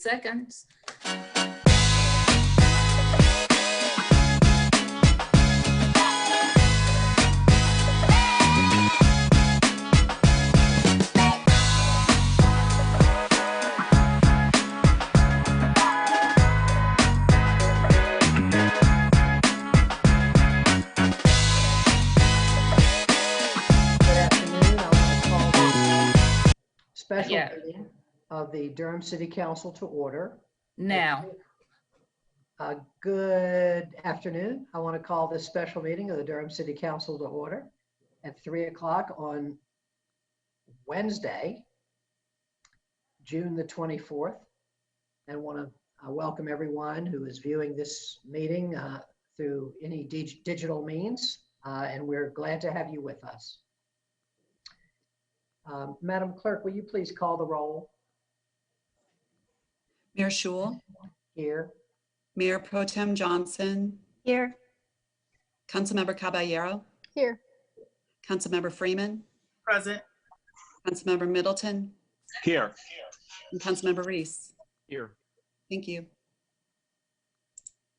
seconds. Special meeting of the Durham City Council to order. Now, Good afternoon. I want to call this special meeting of the Durham City Council to order at 3 o'clock on Wednesday, June the 24th. And want to welcome everyone who is viewing this meeting through any digital means. And we're glad to have you with us. Madam Clerk, will you please call the roll? Mayor Schul. Here. Mayor Pro Tem Johnson. Here. Councilmember Caballero. Here. Councilmember Freeman. Present. Councilmember Middleton. Here. And Councilmember Reese. Here. Thank you.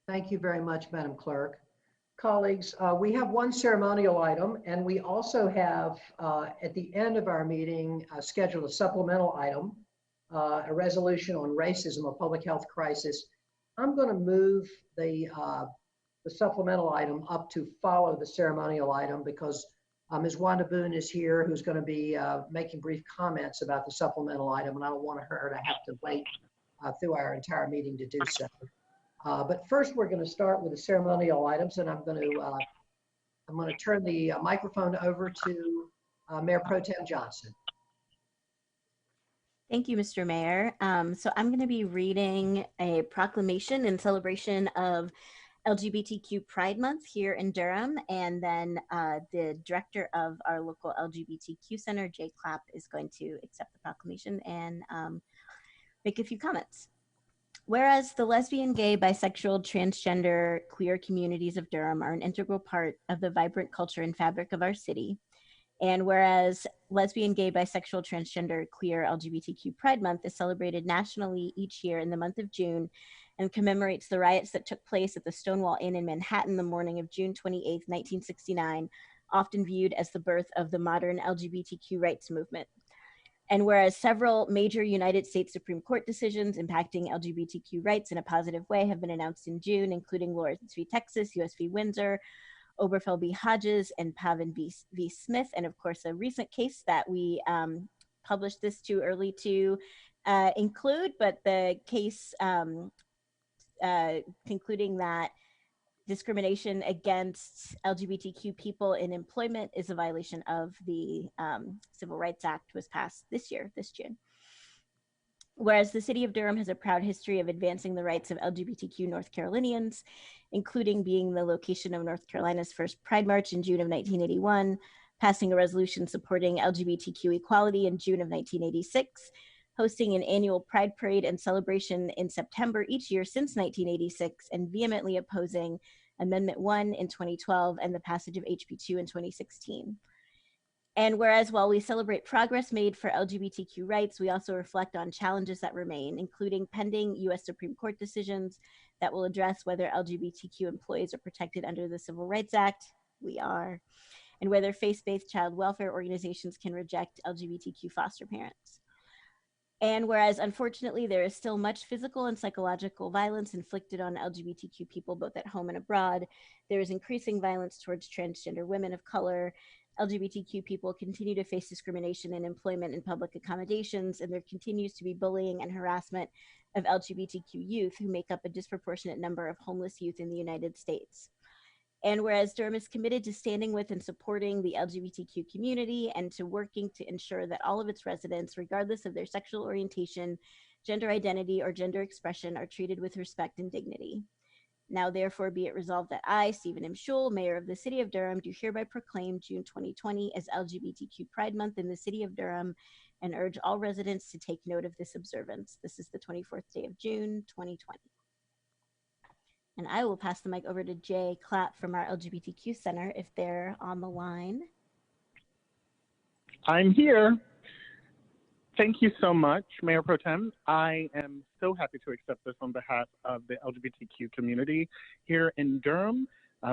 Thank you very much, Madam Clerk. Colleagues, we have one ceremonial item, and we also have, at the end of our meeting, scheduled a supplemental item, a resolution on racism, a public health crisis. I'm going to move the supplemental item up to follow the ceremonial item because Ms. Wanda Boone is here, who's going to be making brief comments about the supplemental item, and I don't want her to have to wait through our entire meeting to do so. But first, we're going to start with the ceremonial items, and I'm going to turn the microphone over to Mayor Pro Tem Johnson. Thank you, Mr. Mayor. So I'm going to be reading a proclamation in celebration of LGBTQ Pride Month here in Durham, and then the director of our local LGBTQ Center, Jay Clapp, is going to accept the proclamation and make a few comments. Whereas the lesbian, gay, bisexual, transgender, queer communities of Durham are an integral part of the vibrant culture and fabric of our city, and whereas lesbian, gay, bisexual, transgender, queer, LGBTQ Pride Month is celebrated nationally each year in the month of June and commemorates the riots that took place at the Stonewall Inn in Manhattan the morning of June 28, 1969, often viewed as the birth of the modern LGBTQ rights movement. And whereas several major United States Supreme Court decisions impacting LGBTQ rights in a positive way have been announced in June, including Lawrence v. Texas, US v. Windsor, Oberfeld v. Hodges, and Pavin v. Smith, and of course a recent case that we published this too early to include, but the case concluding that discrimination against LGBTQ people in employment is a violation of the Civil Rights Act was passed this June. Whereas the city of Durham has a proud history of advancing the rights of LGBTQ North Carolinians, including being the location of North Carolina's first Pride March in June of 1981, passing a resolution supporting LGBTQ equality in June of 1986, hosting an annual Pride Parade and celebration in September each year since 1986, and vehemently opposing Amendment 1 in 2012 and the passage of HB 2 in 2016. And whereas while we celebrate progress made for LGBTQ rights, we also reflect on challenges that remain, including pending US Supreme Court decisions that will address whether LGBTQ employees are protected under the Civil Rights Act. We are. And whether faith-based child welfare organizations can reject LGBTQ foster parents. And whereas, unfortunately, there is still much physical and psychological violence inflicted on LGBTQ people, both at home and abroad, there is increasing violence towards transgender women of color. LGBTQ people continue to face discrimination in employment and public accommodations, and there continues to be bullying and harassment of LGBTQ youth, who make up a disproportionate number of homeless youth in the United States. And whereas Durham is committed to standing with and supporting the LGBTQ community and to working to ensure that all of its residents, regardless of their sexual orientation, gender identity, or gender expression, are treated with respect and dignity. Now, therefore, be it resolved that I, Stephen M. Schul, Mayor of the City of Durham, do hereby proclaim June 2020 as LGBTQ Pride Month in the City of Durham and urge all residents to take note of this observance. This is the 24th day of June, 2020. And I will pass the mic over to Jay Clapp from our LGBTQ Center if they're on the line. I'm here. Thank you so much, Mayor Pro Tem. I am so happy to accept this on behalf of the LGBTQ community here in Durham.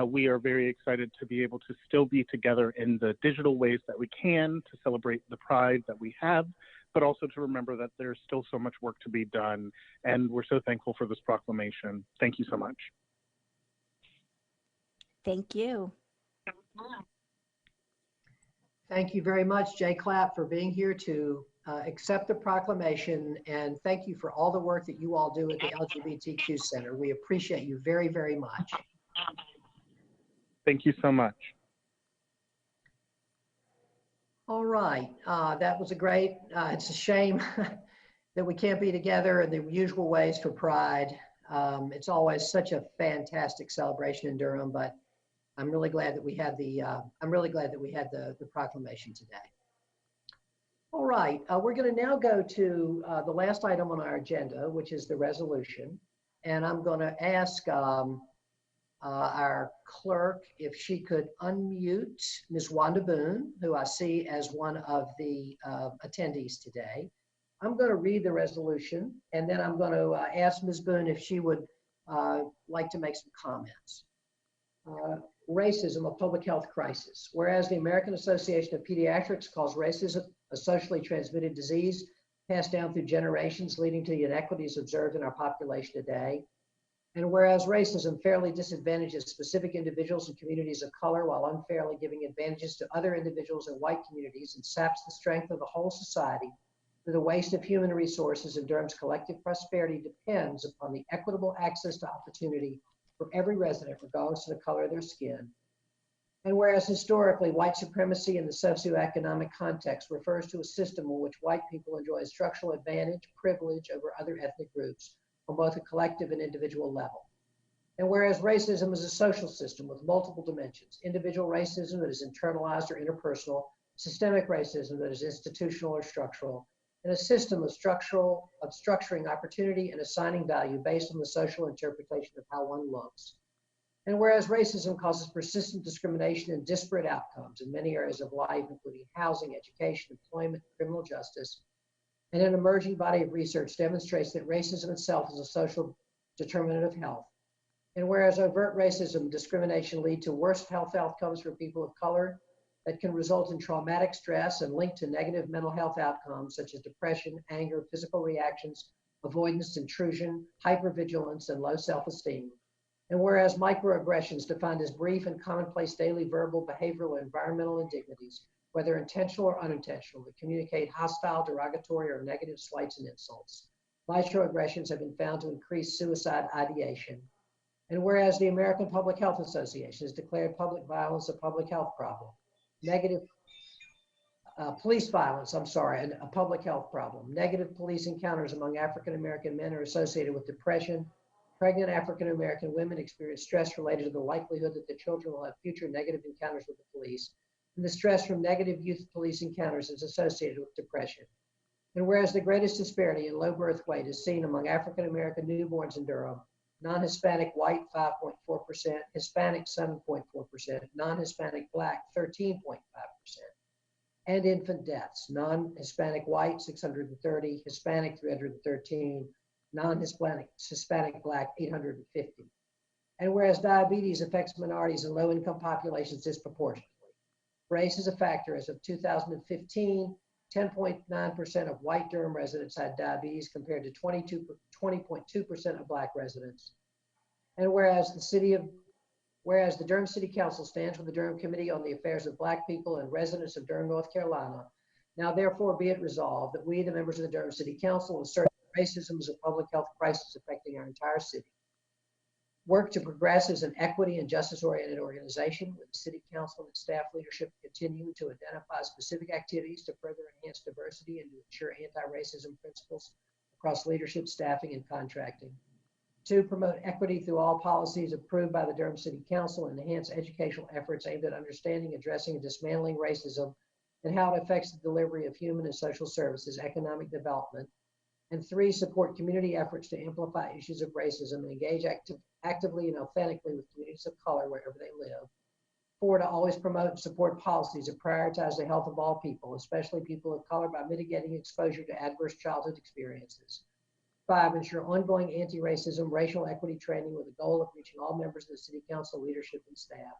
We are very excited to be able to still be together in the digital ways that we can to celebrate the pride that we have, but also to remember that there's still so much work to be done. And we're so thankful for this proclamation. Thank you so much. Thank you. Thank you very much, Jay Clapp, for being here to accept the proclamation. And thank you for all the work that you all do at the LGBTQ Center. We appreciate you very, very much. Thank you so much. All right, that was a great, it's a shame that we can't be together in the usual ways for Pride. It's always such a fantastic celebration in Durham, but I'm really glad that we had the proclamation today. All right, we're going to now go to the last item on our agenda, which is the resolution. And I'm going to ask our clerk if she could unmute Ms. Wanda Boone, who I see as one of the attendees today. I'm going to read the resolution, and then I'm going to ask Ms. Boone if she would like to make some comments. Racism, a public health crisis. Whereas the American Association of Pediatrics calls racism a socially transmitted disease passed down through generations, leading to the inequities observed in our population today. And whereas racism fairly disadvantages specific individuals and communities of color while unfairly giving advantages to other individuals in white communities and saps the strength of the whole society through the waste of human resources, and Durham's collective prosperity depends upon the equitable access to opportunity for every resident, regardless of the color of their skin. And whereas historically white supremacy in the socioeconomic context refers to a system in which white people enjoy a structural advantage, privilege over other ethnic groups on both a collective and individual level. And whereas racism is a social system with multiple dimensions, individual racism that is internalized or interpersonal, systemic racism that is institutional or structural, and a system of structuring opportunity and assigning value based on the social interpretation of how one looks. And whereas racism causes persistent discrimination and disparate outcomes in many areas of life, including housing, education, employment, criminal justice, and an emerging body of research demonstrates that racism itself is a social determinant of health. And whereas overt racism and discrimination lead to worse health outcomes for people of color that can result in traumatic stress and linked to negative mental health outcomes such as depression, anger, physical reactions, avoidance, intrusion, hypervigilance, and low self-esteem. And whereas microaggressions, defined as brief and commonplace daily verbal, behavioral, or environmental indignities, whether intentional or unintentional, that communicate hostile, derogatory, or negative slights and insults. Microaggressions have been found to increase suicide ideation. And whereas the American Public Health Association has declared public violence a public health problem, police violence, a public health problem. Negative police encounters among African-American men are associated with depression. Pregnant African-American women experience stress related to the likelihood that their children will have future negative encounters with the police. And the stress from negative youth police encounters is associated with depression. And whereas the greatest disparity in low birth weight is seen among African-American newborns in Durham, non-Hispanic white 5.4%, Hispanic 7.4%, non-Hispanic black 13.5%, and infant deaths, non-Hispanic white 630, Hispanic 313, non-Hispanic black 850. And whereas diabetes affects minorities and low-income populations disproportionately, race is a factor. As of 2015, 10.9% of white Durham residents had diabetes compared to 20.2% of black residents. And whereas the Durham City Council stands with the Durham Committee on the Affairs of Black People and residents of Durham, North Carolina, now therefore be it resolved that we, the members of the Durham City Council, assert that racism is a public health crisis affecting our entire city. Work to progress as an equity and justice-oriented organization, with the City Council and its staff leadership continuing to identify specific activities to further enhance diversity and to ensure anti-racism principles across leadership, staffing, and contracting. 2, promote equity through all policies approved by the Durham City Council and enhance educational efforts aimed at understanding, addressing, and dismantling racism and how it affects the delivery of human and social services, economic development. And 3, support community efforts to amplify issues of racism and engage actively and authentically with communities of color wherever they live. 4, to always promote and support policies that prioritize the health of all people, especially people of color, by mitigating exposure to adverse childhood experiences. 5, ensure ongoing anti-racism, racial equity training with the goal of reaching all members of the City Council leadership and staff.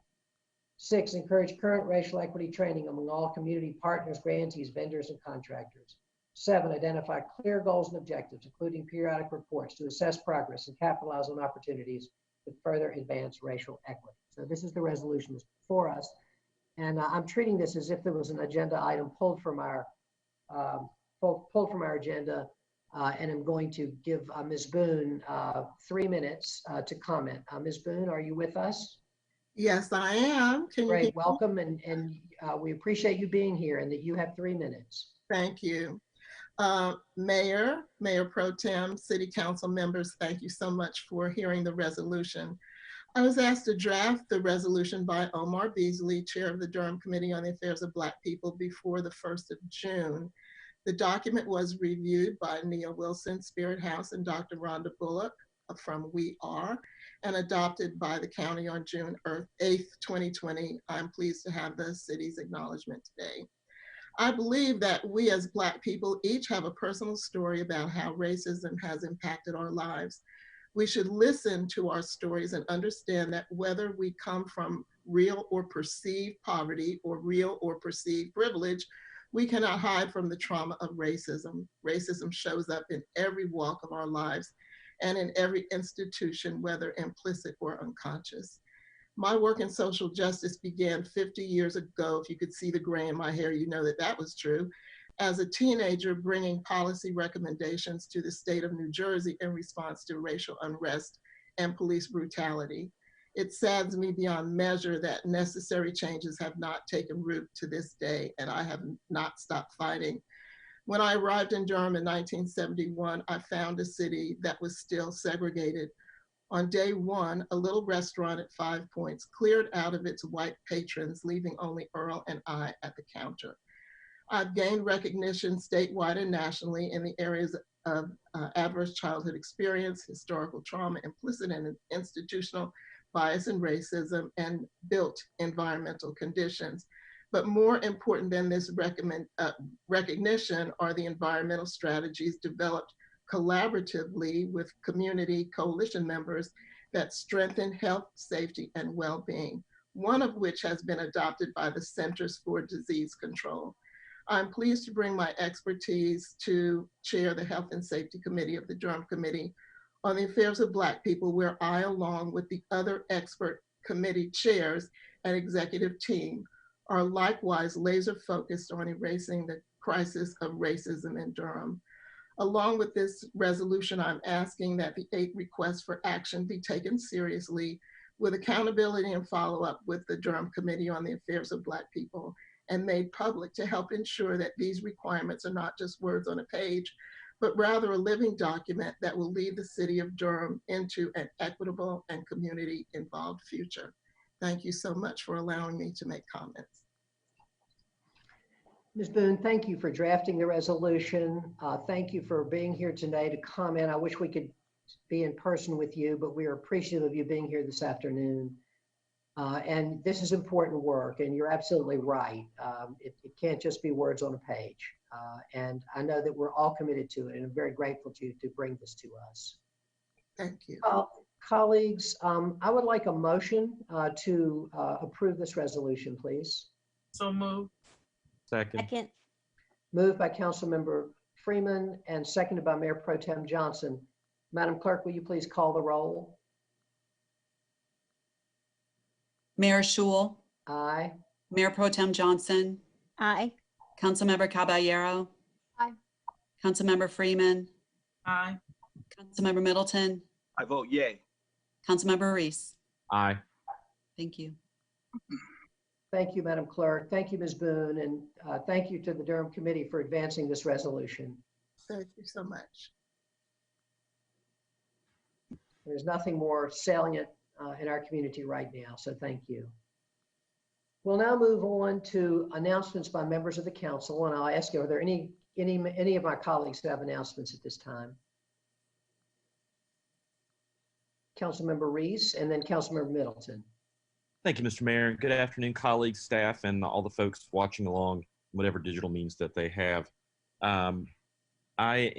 6, encourage current racial equity training among all community partners, grantees, vendors, and contractors. 7, identify clear goals and objectives, including periodic reports to assess progress and capitalize on opportunities to further advance racial equity. So this is the resolution that's before us. And I'm treating this as if there was an agenda item pulled from our agenda. And I'm going to give Ms. Boone 3 minutes to comment. Ms. Boone, are you with us? Yes, I am. Can you hear me? Great, welcome, and we appreciate you being here and that you have 3 minutes. Thank you. Mayor Pro Tem, City Council members, thank you so much for hearing the resolution. I was asked to draft the resolution by Omar Beasley, Chair of the Durham Committee on the Affairs of Black People, before the 1st of June. The document was reviewed by Nia Wilson, Spirit House, and Dr. Rhonda Bullock from We Are, and adopted by the county on June 8th, 2020. I'm pleased to have the city's acknowledgement today. I believe that we as Black people each have a personal story about how racism has impacted our lives. We should listen to our stories and understand that whether we come from real or perceived poverty or real or perceived privilege, we cannot hide from the trauma of racism. Racism shows up in every walk of our lives and in every institution, whether implicit or unconscious. My work in social justice began 50 years ago. If you could see the gray in my hair, you know that that was true. As a teenager, bringing policy recommendations to the state of New Jersey in response to racial unrest and police brutality. It saddens me beyond measure that necessary changes have not taken root to this day, and I have not stopped fighting. When I arrived in Durham in 1971, I found a city that was still segregated. On day 1, a little restaurant at 5 Points cleared out of its white patrons, leaving only Earl and I at the counter. I've gained recognition statewide and nationally in the areas of adverse childhood experience, historical trauma, implicit and institutional bias and racism, and built environmental conditions. But more important than this recognition are the environmental strategies developed collaboratively with community coalition members that strengthen health, safety, and well-being, one of which has been adopted by the Centers for Disease Control. I'm pleased to bring my expertise to chair the Health and Safety Committee of the Durham Committee on the Affairs of Black People, where I, along with the other expert committee chairs and executive team, are likewise laser focused on erasing the crisis of racism in Durham. Along with this resolution, I'm asking that the 8 requests for action be taken seriously with accountability and follow-up with the Durham Committee on the Affairs of Black People, and made public to help ensure that these requirements are not just words on a page, but rather a living document that will lead the city of Durham into an equitable and community-involved future. Thank you so much for allowing me to make comments. Ms. Boone, thank you for drafting the resolution. Thank you for being here today to comment. I wish we could be in person with you, but we are appreciative of you being here this afternoon. And this is important work, and you're absolutely right. It can't just be words on a page. And I know that we're all committed to it, and I'm very grateful to you to bring this to us. Thank you. Colleagues, I would like a motion to approve this resolution, please. So moved. Second. Moved by Councilmember Freeman and seconded by Mayor Pro Tem Johnson. Madam Clerk, will you please call the roll? Mayor Schul, Aye. Mayor Pro Tem Johnson, Aye. Councilmember Caballero. Aye. Councilmember Freeman, Aye. Councilmember Middleton, I vote yay. Councilmember Reese. Aye. Thank you. Thank you, Madam Clerk. Thank you, Ms. Boone, and thank you to the Durham Committee for advancing this resolution. Thank you so much. There's nothing more salient in our community right now, so thank you. We'll now move on to announcements by members of the council, and I'll ask you, are there any of my colleagues who have announcements at this time? Councilmember Reese and then Councilmember Middleton. Thank you, Mr. Mayor. Good afternoon, colleagues, staff, and all the folks watching along, whatever digital means that they have. I'd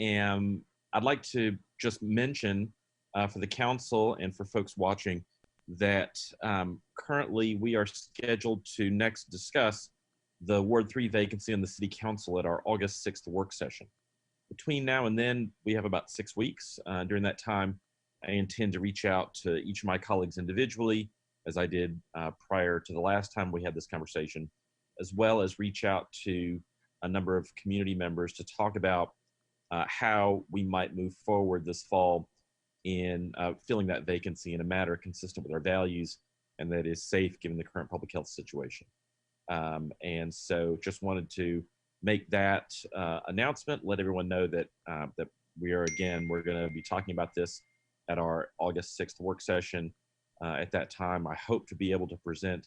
like to just mention for the council and for folks watching that currently we are scheduled to next discuss the Ward 3 vacancy on the City Council at our August 6th work session. Between now and then, we have about 6 weeks. During that time, I intend to reach out to each of my colleagues individually, as I did prior to the last time we had this conversation, as well as reach out to a number of community members to talk about how we might move forward this fall in filling that vacancy in a manner consistent with our values and that is safe given the current public health situation. And so just wanted to make that announcement, let everyone know that that we're going to be talking about this at our August 6th work session. At that time, I hope to be able to present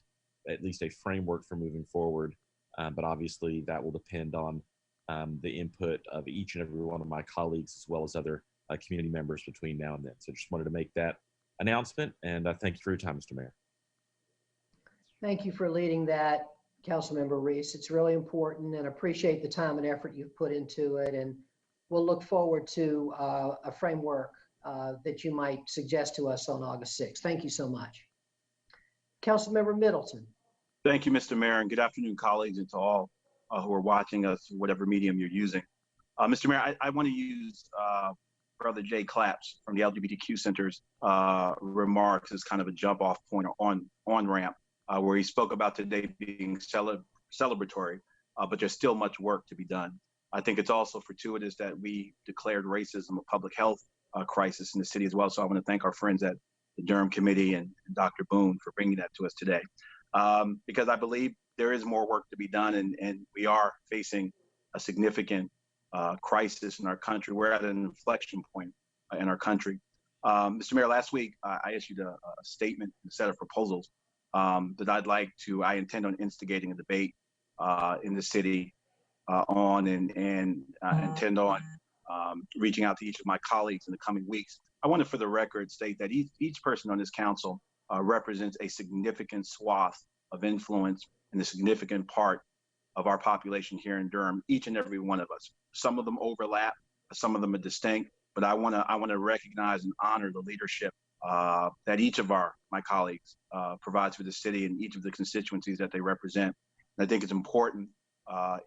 at least a framework for moving forward, but obviously that will depend on the input of each and every one of my colleagues as well as other community members between now and then. So just wanted to make that announcement, and thank you for your time, Mr. Mayor. Thank you for leading that, Councilmember Reese. It's really important and appreciate the time and effort you've put into it. And we'll look forward to a framework that you might suggest to us on August 6th. Thank you so much. Councilmember Middleton. Thank you, Mr. Mayor, and good afternoon, colleagues, and to all who are watching us, whatever medium you're using. Mr. Mayor, I want to use Brother Jay Claps from the LBGTQ Center's remarks as kind of a jump off point or on-ramp where he spoke about today being celebratory, but there's still much work to be done. I think it's also fortuitous that we declared racism a public health crisis in the city as well. So I want to thank our friends at the Durham Committee and Dr. Boone for bringing that to us today. Because I believe there is more work to be done, and we are facing a significant crisis in our country. We're at an inflection point in our country. Mr. Mayor, last week I issued a statement, a set of proposals that I intend on instigating a debate in the city on and intend on reaching out to each of my colleagues in the coming weeks. I want to, for the record, state that each person on this council represents a significant swath of influence and a significant part of our population here in Durham, each and every one of us. Some of them overlap, some of them are distinct, but I want to recognize and honor the leadership that each of my colleagues provides for the city and each of the constituencies that they represent. And I think it's important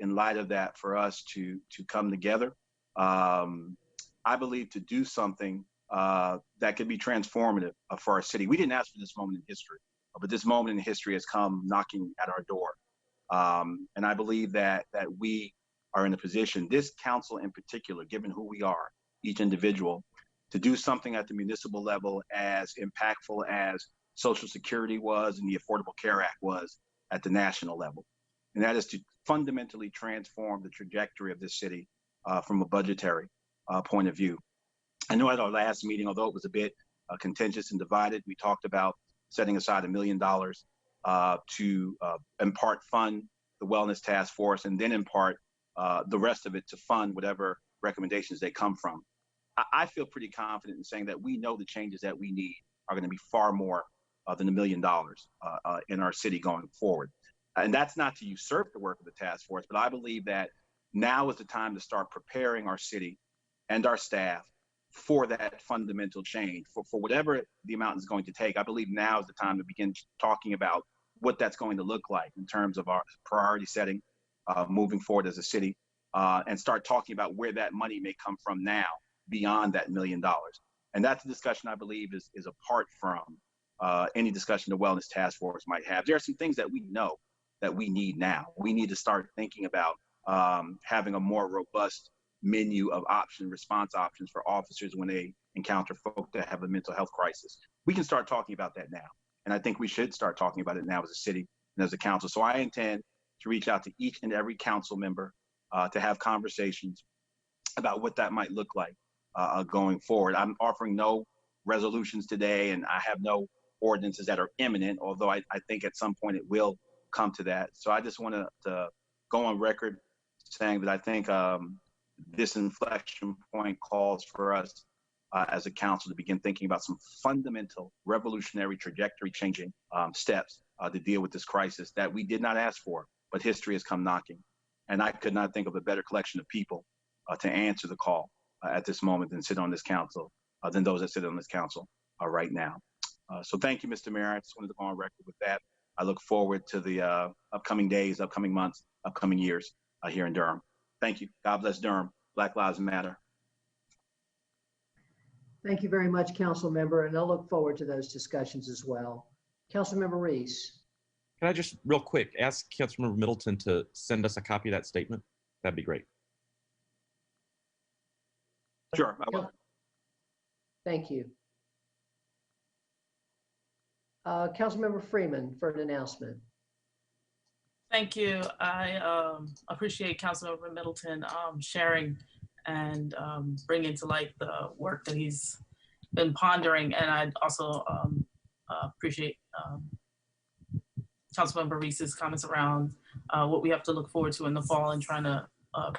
in light of that for us to come together. I believe to do something that could be transformative for our city. We didn't ask for this moment in history, but this moment in history has come knocking at our door. And I believe that we are in a position, this council in particular, given who we are, each individual, to do something at the municipal level as impactful as Social Security was and the Affordable Care Act was at the national level. And that is to fundamentally transform the trajectory of this city from a budgetary point of view. I know at our last meeting, although it was a bit contentious and divided, we talked about setting aside $1 million to in part fund the Wellness Task Force and then in part the rest of it to fund whatever recommendations they come from. I feel pretty confident in saying that we know the changes that we need are going to be far more than $1 million in our city going forward. And that's not to usurp the work of the task force, but I believe that now is the time to start preparing our city and our staff for that fundamental change, for whatever the amount is going to take. I believe now is the time to begin talking about what that's going to look like in terms of our priority setting moving forward as a city, and start talking about where that money may come from now beyond that $1 million. And that's a discussion I believe is apart from any discussion the Wellness Task Force might have. There are some things that we know that we need now. We need to start thinking about having a more robust menu of response options for officers when they encounter folk that have a mental health crisis. We can start talking about that now. And I think we should start talking about it now as a city and as a council. So I intend to reach out to each and every council member to have conversations about what that might look like going forward. I'm offering no resolutions today, and I have no ordinances that are imminent, although I think at some point it will come to that. So I just want to go on record saying that I think this inflection point calls for us as a council to begin thinking about some fundamental revolutionary trajectory changing steps to deal with this crisis that we did not ask for, but history has come knocking. And I could not think of a better collection of people to answer the call at this moment than sit on this council, than those that sit on this council right now. So thank you, Mr. Mayor. I just wanted to go on record with that. I look forward to the upcoming days, upcoming months, upcoming years here in Durham. Thank you. God bless Durham. Black Lives Matter. Thank you very much, Council Member, and I'll look forward to those discussions as well. Council Member Reese. Can I just real quick ask Councilmember Middleton to send us a copy of that statement? That'd be great. Sure, I will. Thank you. Councilmember Freeman for an announcement. Thank you. I appreciate Councilmember Middleton sharing and bringing to light the work that he's been pondering. And I also appreciate Councilmember Reese's comments around what we have to look forward to in the fall and trying to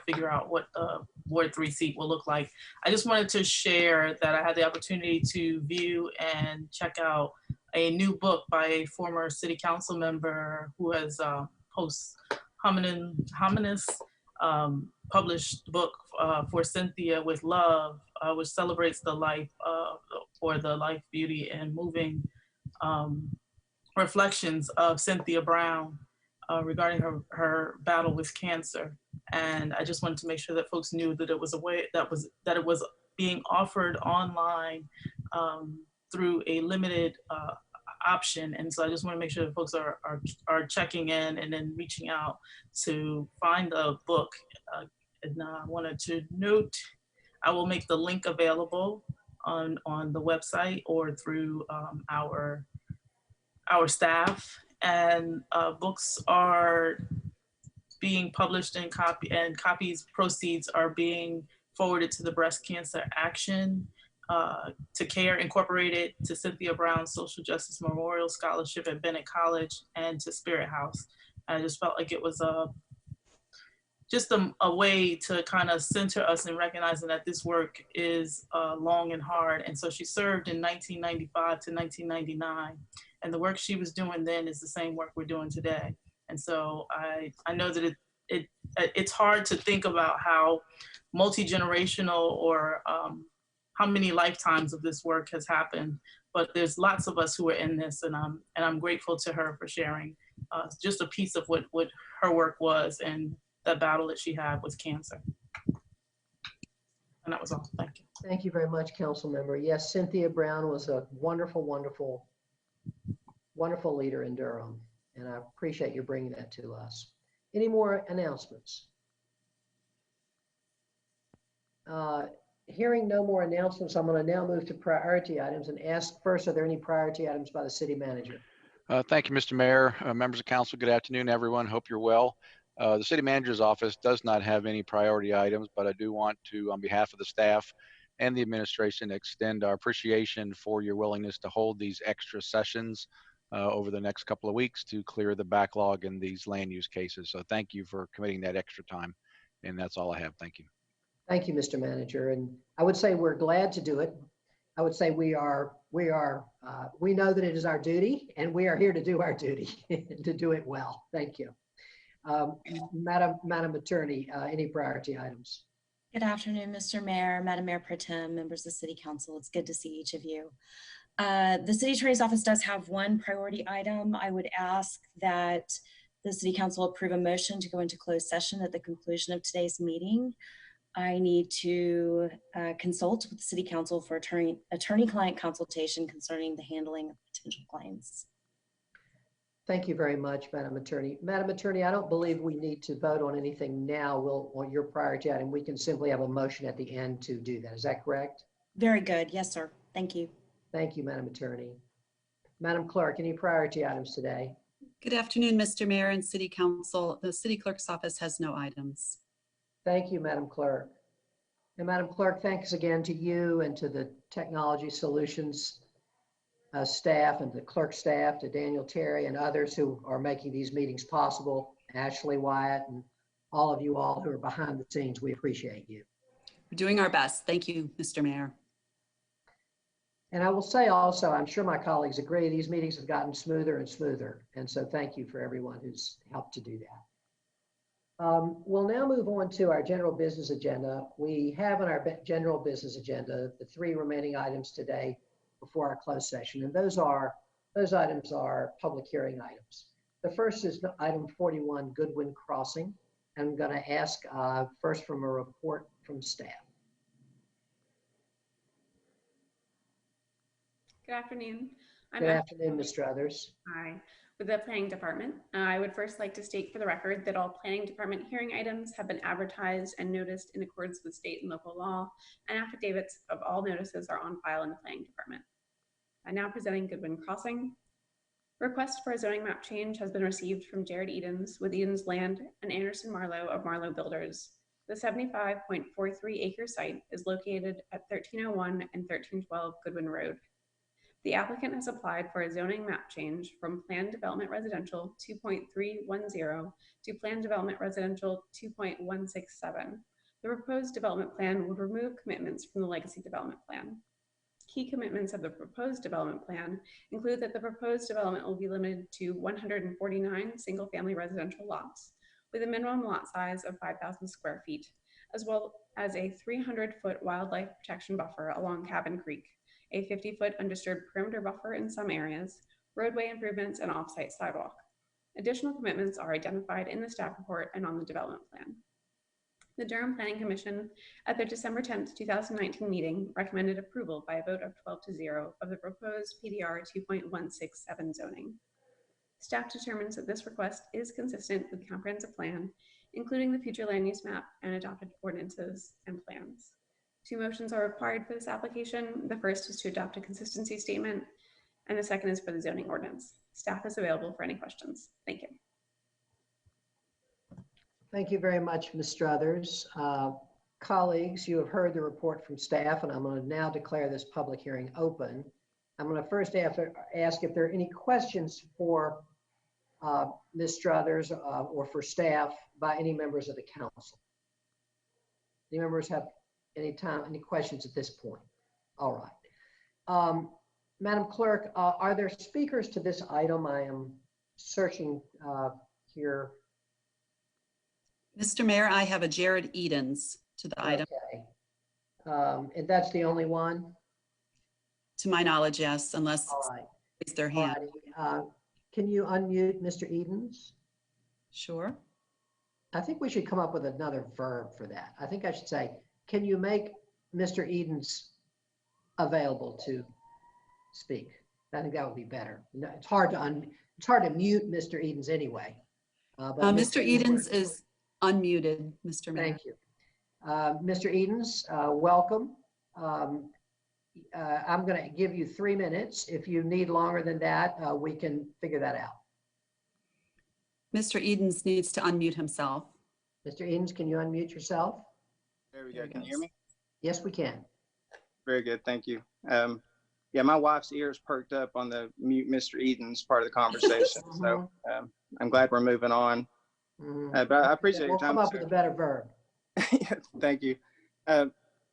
figure out what the Ward 3 seat will look like. I just wanted to share that I had the opportunity to view and check out a new book by a former city council member who has post hominis published book for Cynthia with Love, which celebrates the life or the life, beauty, and moving reflections of Cynthia Brown regarding her battle with cancer. And I just wanted to make sure that folks knew that it was a way that it was being offered online through a limited option. And so I just want to make sure that folks are checking in and then reaching out to find the book. And I wanted to note, I will make the link available on the website or through our staff. And books are being published in copies proceeds are being forwarded to the Breast Cancer Action, to CARE Incorporated, to Cynthia Brown Social Justice Memorial Scholarship at Bennett College, and to Spirit House. I just felt like it was just a way to kind of center us in recognizing that this work is long and hard. And so she served in 1995 to 1999. And the work she was doing then is the same work we're doing today. And so I know that it's hard to think about how multi-generational or how many lifetimes of this work has happened, but there's lots of us who are in this, and I'm grateful to her for sharing just a piece of what her work was and the battle that she had with cancer. And that was all. Thank you. Thank you very much, Council Member. Yes, Cynthia Brown was a wonderful, wonderful, wonderful leader in Durham, and I appreciate you bringing that to us. Any more announcements? Hearing no more announcements, I'm going to now move to priority items and ask first, are there any priority items by the city manager? Thank you, Mr. Mayor. Members of council, good afternoon, everyone. Hope you're well. The city manager's office does not have any priority items, but I do want to, on behalf of the staff and the administration, extend our appreciation for your willingness to hold these extra sessions over the next couple of weeks to clear the backlog in these land use cases. So thank you for committing that extra time. And that's all I have. Thank you. Thank you, Mr. Manager. And I would say we're glad to do it. I would say we know that it is our duty, and we are here to do our duty, to do it well. Thank you. Madam Attorney, any priority items? Good afternoon, Mr. Mayor, Madam Mayor Pro Tem, members of City Council. It's good to see each of you. The City Attorney's Office does have one priority item. I would ask that the City Council approve a motion to go into closed session at the conclusion of today's meeting. I need to consult with the City Council for attorney-client consultation concerning the handling of potential claims. Thank you very much, Madam Attorney. Madam Attorney, I don't believe we need to vote on anything now. On your priority item, we can simply have a motion at the end to do that. Is that correct? Very good. Yes, sir. Thank you. Thank you, Madam Attorney. Madam Clerk, any priority items today? Good afternoon, Mr. Mayor and City Council. The City Clerk's office has no items. Thank you, Madam Clerk. And Madam Clerk, thanks again to you and to the Technology Solutions staff and the clerk staff, to Daniel Terry and others who are making these meetings possible, Ashley Wyatt and all of you all who are behind the scenes. We appreciate you. We're doing our best. Thank you, Mr. Mayor. And I will say also, I'm sure my colleagues agree, these meetings have gotten smoother and smoother. And so thank you for everyone who's helped to do that. We'll now move on to our general business agenda. We have on our general business agenda the 3 remaining items today before our closed session. And those items are public hearing items. The first is item 41, Goodwin Crossing. I'm going to ask first from a report from staff. Good afternoon. Good afternoon, Ms. Struthers. Hi. With the Planning Department, I would first like to state for the record that all Planning Department hearing items have been advertised and noticed in accordance with state and local law, and affidavits of all notices are on file in the Planning Department. I'm now presenting Goodwin Crossing. Request for a zoning map change has been received from Jared Edens with Edens Land and Anderson Marlowe of Marlowe Builders. The 75.43 acre site is located at 1301 and 1312 Goodwin Road. The applicant has applied for a zoning map change from Planned Development Residential 2.310 to Planned Development Residential 2.167. The proposed development plan would remove commitments from the legacy development plan. Key commitments of the proposed development plan include that the proposed development will be limited to 149 single-family residential lots with a minimum lot size of 5,000 square feet, as well as a 300-foot wildlife protection buffer along Cabin Creek, a 50-foot undisturbed perimeter buffer in some areas, roadway improvements, and off-site sidewalk. Additional commitments are identified in the staff report and on the development plan. The Durham Planning Commission at their December 10th, 2019 meeting recommended approval by a vote of 12-0 of the proposed PDR 2.167 zoning. Staff determines that this request is consistent with the comprehensive plan, including the future land use map and adopted ordinances and plans. 2 motions are required for this application. The first is to adopt a consistency statement, and the second is for the zoning ordinance. Staff is available for any questions. Thank you. Thank you very much, Ms. Struthers. Colleagues, you have heard the report from staff, and I'm going to now declare this public hearing open. I'm going to first ask if there are any questions for Ms. Struthers or for staff by any members of the council. Any members have any questions at this point? All right. Madam Clerk, are there speakers to this item? I am searching here. Mr. Mayor, I have a Jared Edens to the item. Okay. And that's the only one? To my knowledge, yes, unless All right. raise their hand. Can you unmute Mr. Edens? Sure. I think we should come up with another verb for that. I think I should say, can you make Mr. Edens available to speak? I think that would be better. No, it's hard to mute Mr. Edens anyway. Mr. Edens is unmuted, Mr. Mayor. Thank you. Mr. Edens, welcome. I'm going to give you 3 minutes. If you need longer than that, we can figure that out. Mr. Edens needs to unmute himself. Mr. Edens, can you unmute yourself? There we go. Can you hear me? Yes, we can. Very good. Thank you. Yeah, my wife's ears perked up on the mute Mr. Edens part of the conversation. So I'm glad we're moving on. But I appreciate your time. We'll come up with a better verb. Yeah, thank you.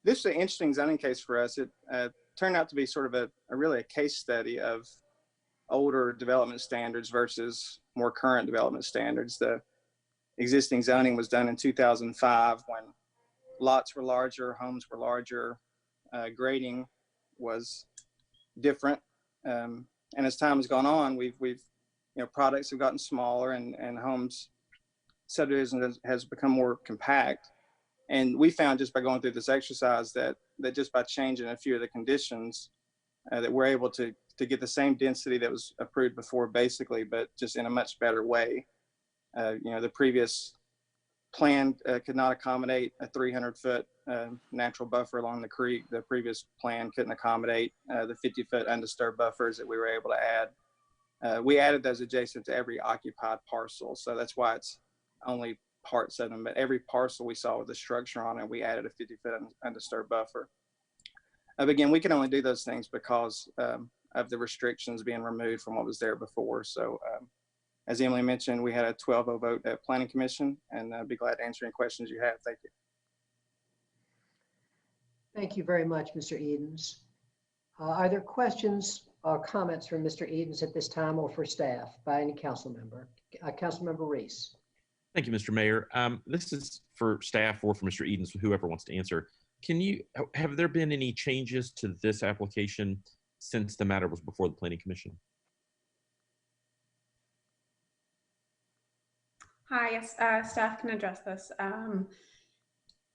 This is an interesting zoning case for us. It turned out to be sort of really a case study of older development standards versus more current development standards. The existing zoning was done in 2005 when lots were larger, homes were larger, grading was different. And as time has gone on, products have gotten smaller and homes subdivision has become more compact. And we found just by going through this exercise that just by changing a few of the conditions that we're able to get the same density that was approved before basically, but just in a much better way. The previous plan could not accommodate a 300-foot natural buffer along the creek. The previous plan couldn't accommodate the 50-foot undisturbed buffers that we were able to add. We added those adjacent to every occupied parcel. So that's why it's only parts of them, but every parcel we saw with the structure on it, we added a 50-foot undisturbed buffer. But again, we can only do those things because of the restrictions being removed from what was there before. So as Emily mentioned, we had a 12-0 vote at Planning Commission, and I'd be glad to answer any questions you have. Thank you. Thank you very much, Mr. Edens. Are there questions or comments from Mr. Edens at this time or for staff by any council member? Councilmember Reese. Thank you, Mr. Mayor. This is for staff or for Mr. Edens, whoever wants to answer. Have there been any changes to this application since the matter was before the Planning Commission? Hi, yes, staff can address this.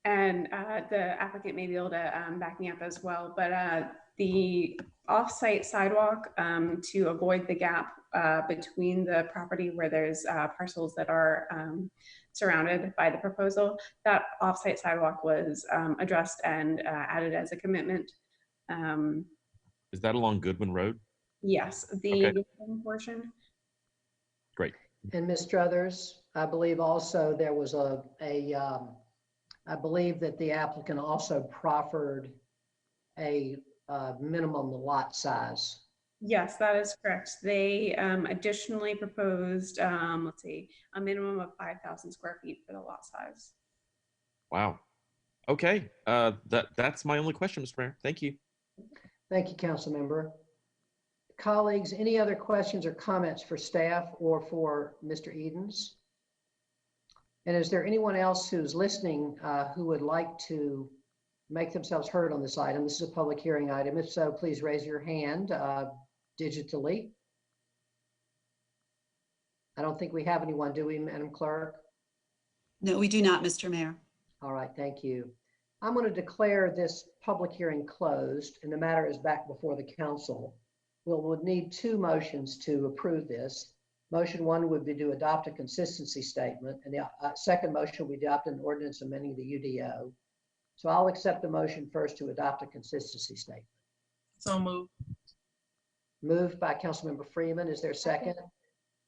And the applicant may be able to back me up as well, but the off-site sidewalk to avoid the gap between the property where there's parcels that are surrounded by the proposal, that off-site sidewalk was addressed and added as a commitment. Is that along Goodwin Road? Yes, the Goodwin portion. Great. And Ms. Struthers, I believe also there was I believe that the applicant also proffered a minimum lot size. Yes, that is correct. They additionally proposed, let's see, a minimum of 5,000 square feet for the lot size. Wow. Okay. That's my only question, Mr. Mayor. Thank you. Thank you, council member. Colleagues, any other questions or comments for staff or for Mr. Edens? And is there anyone else who's listening who would like to make themselves heard on this item? This is a public hearing item. If so, please raise your hand digitally. I don't think we have anyone, do we, Madam Clerk? No, we do not, Mr. Mayor. All right, thank you. I'm going to declare this public hearing closed and the matter is back before the council. We'll need two motions to approve this. Motion one would be to adopt a consistency statement, and the second motion would adopt an ordinance amending the UDO. So I'll accept the motion first to adopt a consistency statement. So moved. Moved by Councilmember Freeman. Is there a second?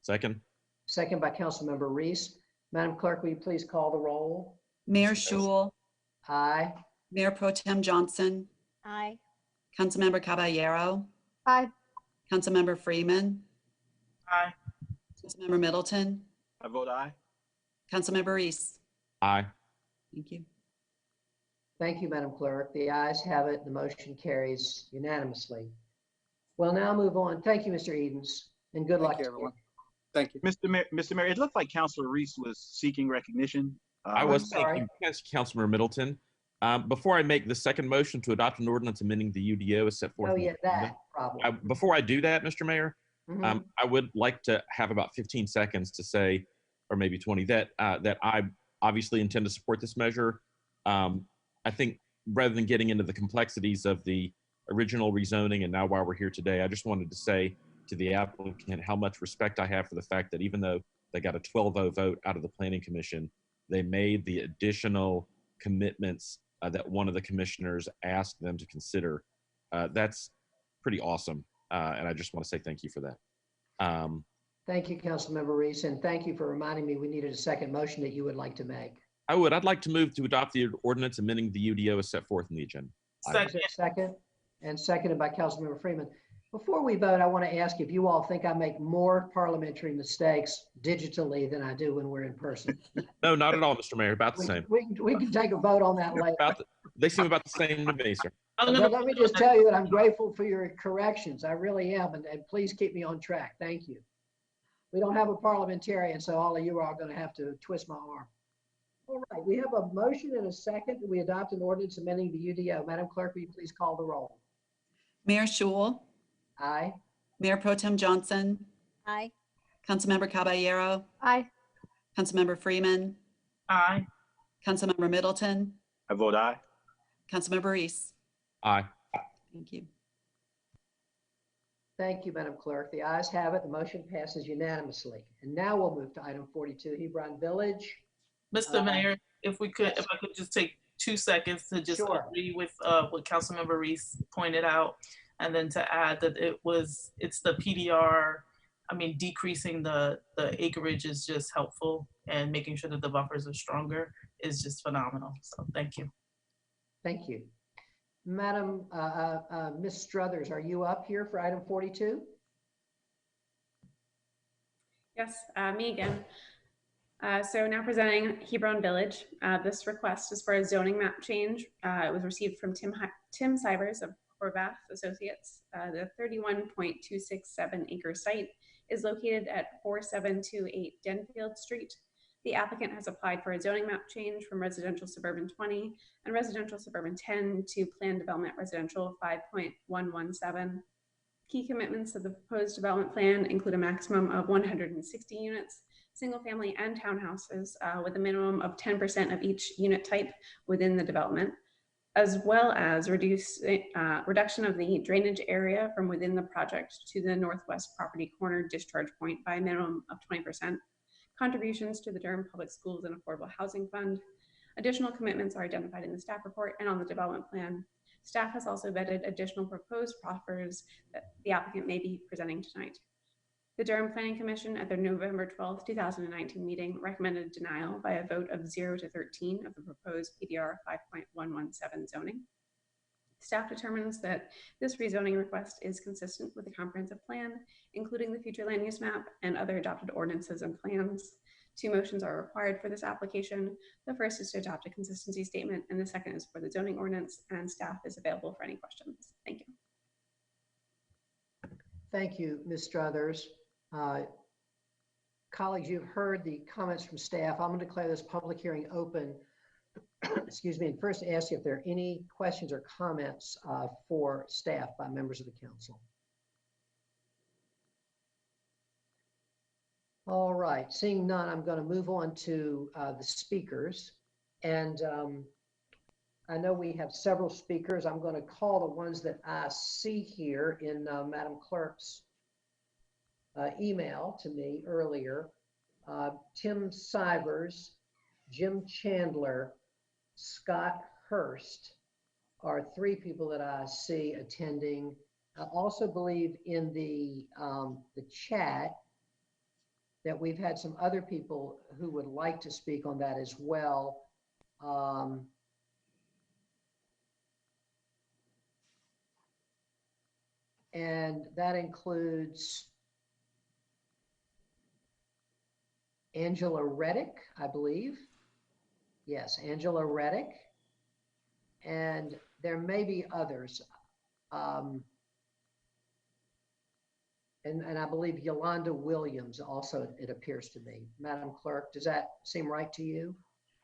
Second. Second by Councilmember Reese. Madam Clerk, will you please call the roll? Mayor Schewel. Aye. Mayor Pro Tem Johnson. Aye. Councilmember Caballero. Aye. Councilmember Freeman. Aye. Councilmember Middleton. I vote aye. Councilmember Reese. Aye. Thank you. Thank you, Madam Clerk. The ayes have it. The motion carries unanimously. We'll now move on. Thank you, Mr. Edens, and good luck Thank you, to everyone. Thank you. Mr. Mayor, it looked like Councilor Reese was seeking recognition. I was sorry. thinking, yes, Councilmember Middleton. Before I make the second motion to adopt an ordinance amending the UDO as set forth. Oh, in the yeah, agenda, that problem. before I do that, Mr. Mayor, Mhm. I would like to have about 15 seconds to say, or maybe 20, that I obviously intend to support this measure. I think rather than getting into the complexities of the original rezoning and now while we're here today, I just wanted to say to the applicant how much respect I have for the fact that even though they got a 12-0 vote out of the Planning Commission, they made the additional commitments that one of the commissioners asked them to consider. That's pretty awesome. And I just want to say thank you for that. Thank you, Councilmember Reese, and thank you for reminding me we needed a second motion that you would like to make. I'd like to move to adopt the ordinance amending the UDO as set forth in the agenda. Is there a second? And seconded by Councilmember Freeman. Before we vote, I want to ask if you all think I make more parliamentary mistakes digitally than I do when we're in person. No, not at all, Mr. Mayor. About the same. We can take a vote on that later. They seem about the same to me, sir. But let me just tell you that I'm grateful for your corrections. I really am. And please keep me on track. Thank you. We don't have a parliamentarian, so all of you are going to have to twist my arm. All right, we have a motion and a second. We adopt an ordinance amending the UDO. Madam Clerk, will you please call the roll? Mayor Schewel. Aye. Mayor Pro Tem Johnson. Aye. Councilmember Caballero. Aye. Councilmember Freeman. Aye. Councilmember Middleton. I vote aye. Councilmember Reese. Aye. Thank you. Thank you, Madam Clerk. The ayes have it. The motion passes unanimously. And now we'll move to item 42, Hebron Village. Mr. Mayor, if I could just take 2 seconds to just agree with what Councilmember Reese pointed out, and then to add that it's the PDR. I mean, decreasing the acreage is just helpful, and making sure that the buffers are stronger is just phenomenal. So thank you. Thank you. Madam, Ms. Struthers, are you up here for item 42? Yes, me again. So now presenting Hebron Village. This request is for a zoning map change. It was received from Tim Sivers of Horvath Associates. The 31.267 acre site is located at 4728 Denfield Street. The applicant has applied for a zoning map change from residential suburban 20 and residential suburban 10 to planned development residential 5.117. Key commitments of the proposed development plan include a maximum of 160 units, single family and townhouses, with a minimum of 10% of each unit type within the development, as well as reduction of the drainage area from within the project to the northwest property corner discharge point by a minimum of 20%, contributions to the Durham Public Schools and Affordable Housing Fund. Additional commitments are identified in the staff report and on the development plan. Staff has also vetted additional proposed proffers that the applicant may be presenting tonight. The Durham Planning Commission at their November 12th, 2019 meeting recommended denial by a vote of 0 to 13 of the proposed PDR 5.117 zoning. Staff determines that this rezoning request is consistent with the comprehensive plan, including the future land use map and other adopted ordinances and plans. 2 motions are required for this application. The first is to adopt a consistency statement, and the second is for the zoning ordinance, and staff is available for any questions. Thank you. Thank you, Ms. Struthers. Colleagues, you've heard the comments from staff. I'm going to declare this public hearing open. Excuse me, and first ask you if there are any questions or comments for staff by members of the council. All right, seeing none, I'm going to move on to the speakers. And I know we have several speakers. I'm going to call the ones that I see here in Madam Clerk's email to me earlier. Tim Sivers, Jim Chandler, Scott Hurst are 3 people that I see attending. I also believe in the chat that we've had some other people who would like to speak on that as well. And that includes Angela Reddick, I believe. Yes, Angela Reddick. And there may be others. And I believe Yolanda Williams also, it appears to me. Madam Clerk, does that seem right to you?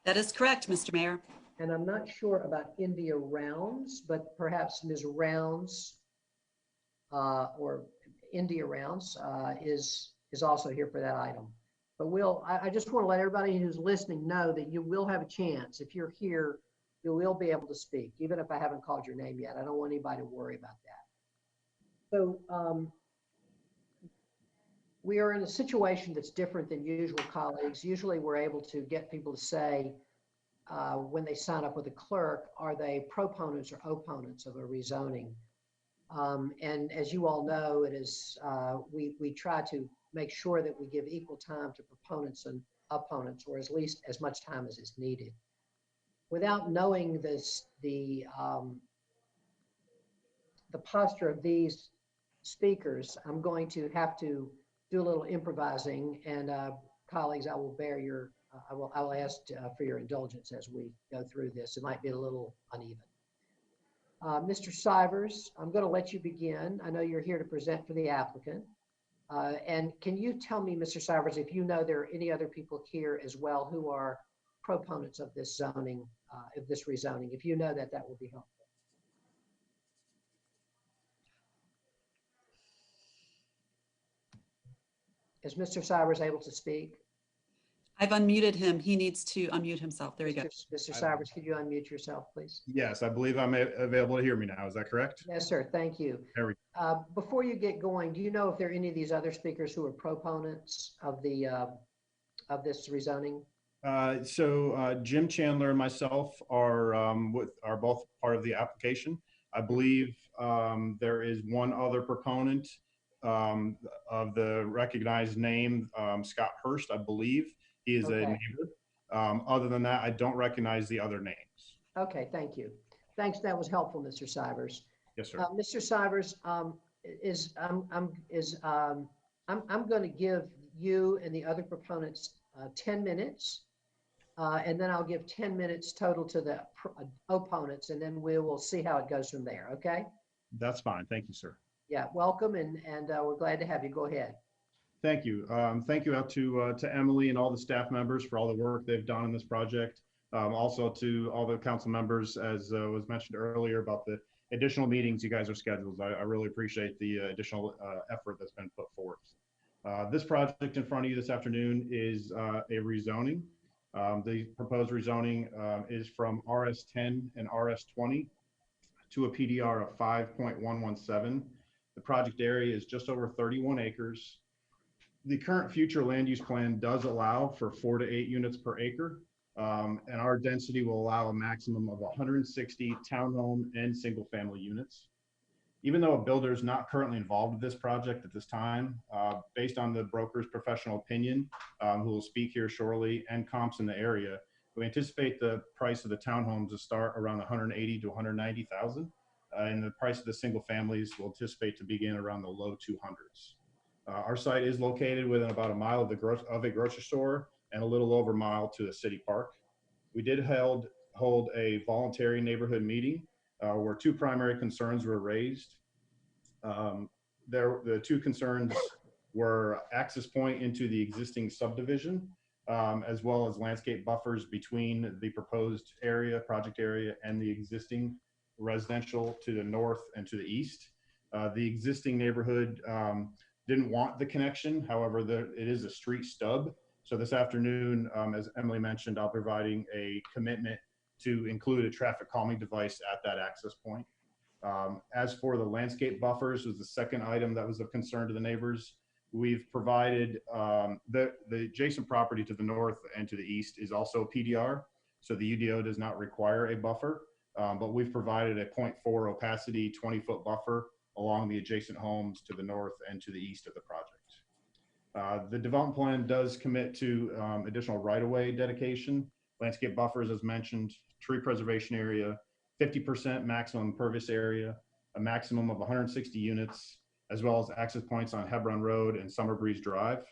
That is correct, Mr. Mayor. And I'm not sure about India Rounds, but perhaps Ms. Rounds or India Rounds is also here for that item. But I just want to let everybody who's listening know that you will have a chance. If you're here, you will be able to speak, even if I haven't called your name yet. I don't want anybody to worry about that. So we are in a situation that's different than usual, colleagues. Usually we're able to get people to say when they sign up with the clerk, are they proponents or opponents of a rezoning? And as you all know, it is we try to make sure that we give equal time to proponents and opponents, or at least as much time as is needed. Without knowing this, the posture of these speakers, I'm going to have to do a little improvising, and colleagues, I will bear your, I will ask for your indulgence as we go through this. It might be a little uneven. Mr. Sivers, I'm going to let you begin. I know you're here to present for the applicant. And can you tell me, Mr. Sivers, if you know there are any other people here as well who are proponents of this zoning, of this rezoning? If you know that, that will be helpful. Is Mr. Sivers able to speak? I've unmuted him. He needs to unmute himself. There you go. Mr. Sivers, could you unmute yourself, please? Yes, I believe I'm available to hear me now. Is that correct? Yes, sir. Thank you. There we go. Before you get going, do you know if there are any of these other speakers who are proponents of the of this rezoning? So Jim Chandler and myself are both part of the application. I believe there is one other proponent of the recognized name, Scott Hurst, I believe. He is a neighbor. Other than that, I don't recognize the other names. Okay, thank you. Thanks, that was helpful, Mr. Sivers. Yes, sir. Mr. Sivers, I'm going to give you and the other proponents 10 minutes, and then I'll give 10 minutes total to the opponents, and then we will see how it goes from there. Okay? That's fine. Thank you, sir. Yeah, welcome, and we're glad to have you. Go ahead. Thank you. Thank you out to Emily and all the staff members for all the work they've done on this project. Also to all the council members, as was mentioned earlier, about the additional meetings you guys are scheduled. I really appreciate the additional effort that's been put forth. This project in front of you this afternoon is a rezoning. The proposed rezoning is from RS10 and RS20 to a PDR of 5.117. The project area is just over 31 acres. The current future land use plan does allow for 4 to 8 units per acre, and our density will allow a maximum of 160 townhome and single family units. Even though a builder is not currently involved with this project at this time, based on the broker's professional opinion, who will speak here shortly, and comps in the area, we anticipate the price of the townhomes to start around 180 to 190,000, and the price of the single families will anticipate to begin around the low 200s. Our site is located within about a mile of a grocery store and a little over a mile to the city park. We did hold a voluntary neighborhood meeting where 2 primary concerns were raised. The 2 concerns were access point into the existing subdivision, as well as landscape buffers between the proposed area, project area, and the existing residential to the north and to the east. The existing neighborhood didn't want the connection. However, it is a street stub. So this afternoon, as Emily mentioned, I'll be providing a commitment to include a traffic calming device at that access point. As for the landscape buffers, was the second item that was of concern to the neighbors. We've provided the adjacent property to the north and to the east is also PDR. So the UDO does not require a buffer, but we've provided a 0.4 opacity 20-foot buffer along the adjacent homes to the north and to the east of the project. The development plan does commit to additional right-of-way dedication, landscape buffers as mentioned, tree preservation area, 50% maximum impervious area, a maximum of 160 units, as well as access points on Hebron Road and Summer Breeze Drive.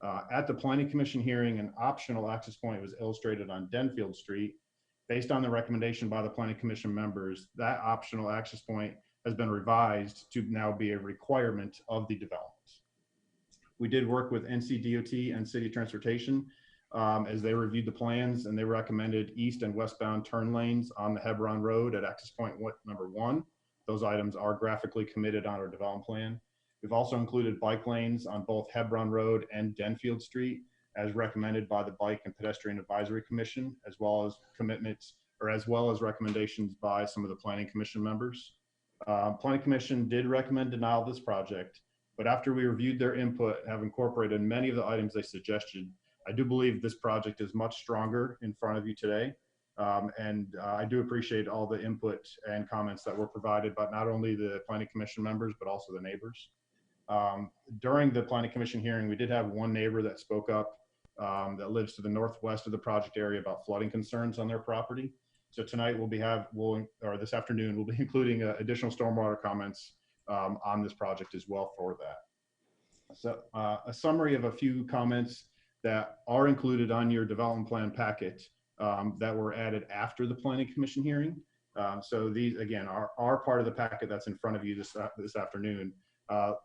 At the Planning Commission hearing, an optional access point was illustrated on Denfield Street. Based on the recommendation by the Planning Commission members, that optional access point has been revised to now be a requirement of the development. We did work with NCDOT and City Transportation as they reviewed the plans, and they recommended east and westbound turn lanes on the Hebron Road at access point number 1. Those items are graphically committed on our development plan. We've also included bike lanes on both Hebron Road and Denfield Street as recommended by the Bike and Pedestrian Advisory Commission, as well as recommendations by some of the Planning Commission members. Planning Commission did recommend denial of this project, but after we reviewed their input and have incorporated many of the items they suggested, I do believe this project is much stronger in front of you today. I do appreciate all the input and comments that were provided by not only the Planning Commission members, but also the neighbors. During the Planning Commission hearing, we did have one neighbor that spoke up that lives to the northwest of the project area about flooding concerns on their property. So tonight this afternoon, we'll be including additional stormwater comments on this project as well for that. So a summary of a few comments that are included on your development plan packet that were added after the Planning Commission hearing. So these, again, are part of the packet that's in front of you this afternoon.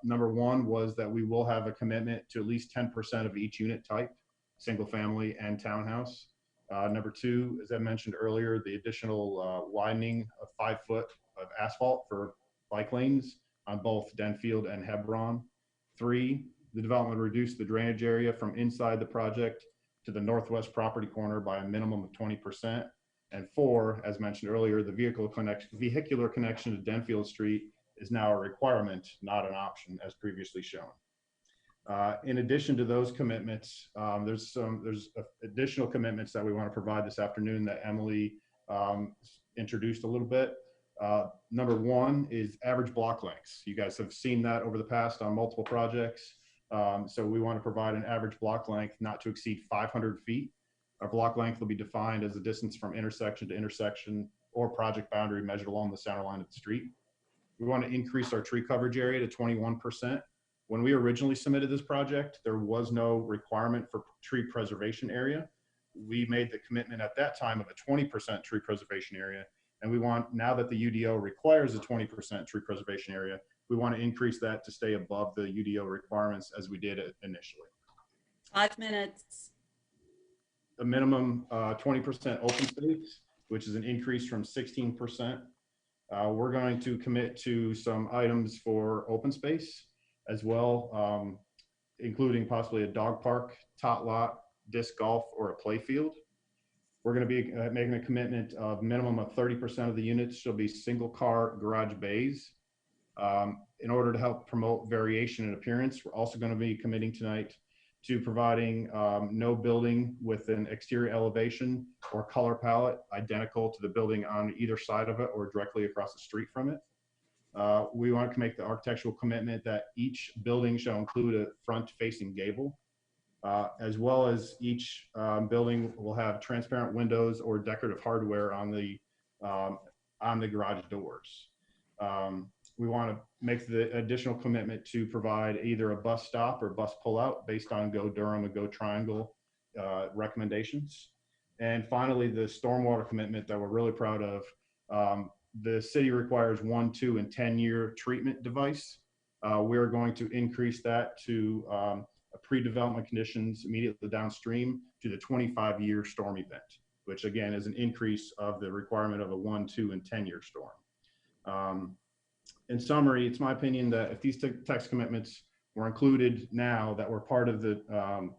Number 1 was that we will have a commitment to at least 10% of each unit type, single family and townhouse. Number 2, as I mentioned earlier, the additional widening of 5 foot of asphalt for bike lanes on both Denfield and Hebron. 3, the development reduced the drainage area from inside the project to the northwest property corner by a minimum of 20%. And 4, as mentioned earlier, the vehicular connection to Denfield Street is now a requirement, not an option, as previously shown. In addition to those commitments, there's additional commitments that we want to provide this afternoon that Emily introduced a little bit. Number 1 is average block lengths. You guys have seen that over the past on multiple projects. So we want to provide an average block length not to exceed 500 feet. Our block length will be defined as the distance from intersection to intersection or project boundary measured along the center line of the street. We want to increase our tree coverage area to 21%. When we originally submitted this project, there was no requirement for tree preservation area. We made the commitment at that time of a 20% tree preservation area, And we want, now that the UDO requires a 20% tree preservation area, we want to increase that to stay above the UDO requirements as we did it initially. 5 minutes. A minimum 20% open space, which is an increase from 16%. We're going to commit to some items for open space as well, including possibly a dog park, tot lot, disc golf, or a play field. We're going to be making a commitment of minimum of 30% of the units shall be single car garage bays. In order to help promote variation in appearance, we're also going to be committing tonight to providing no building with an exterior elevation or color palette identical to the building on either side of it or directly across the street from it. We want to make the architectural commitment that each building shall include a front-facing gable, as well as each building will have transparent windows or decorative hardware on the garage doors. We want to make the additional commitment to provide either a bus stop or bus pullout based on Go Durham and Go Triangle recommendations. And finally, the stormwater commitment that we're really proud of. The city requires 1, 2, and 10-year treatment device. We're going to increase that to pre-development conditions immediately downstream to the 25-year storm event, which again is an increase of the requirement of a 1, 2, and 10-year storm. In summary, it's my opinion that if these text commitments were included now that were part of the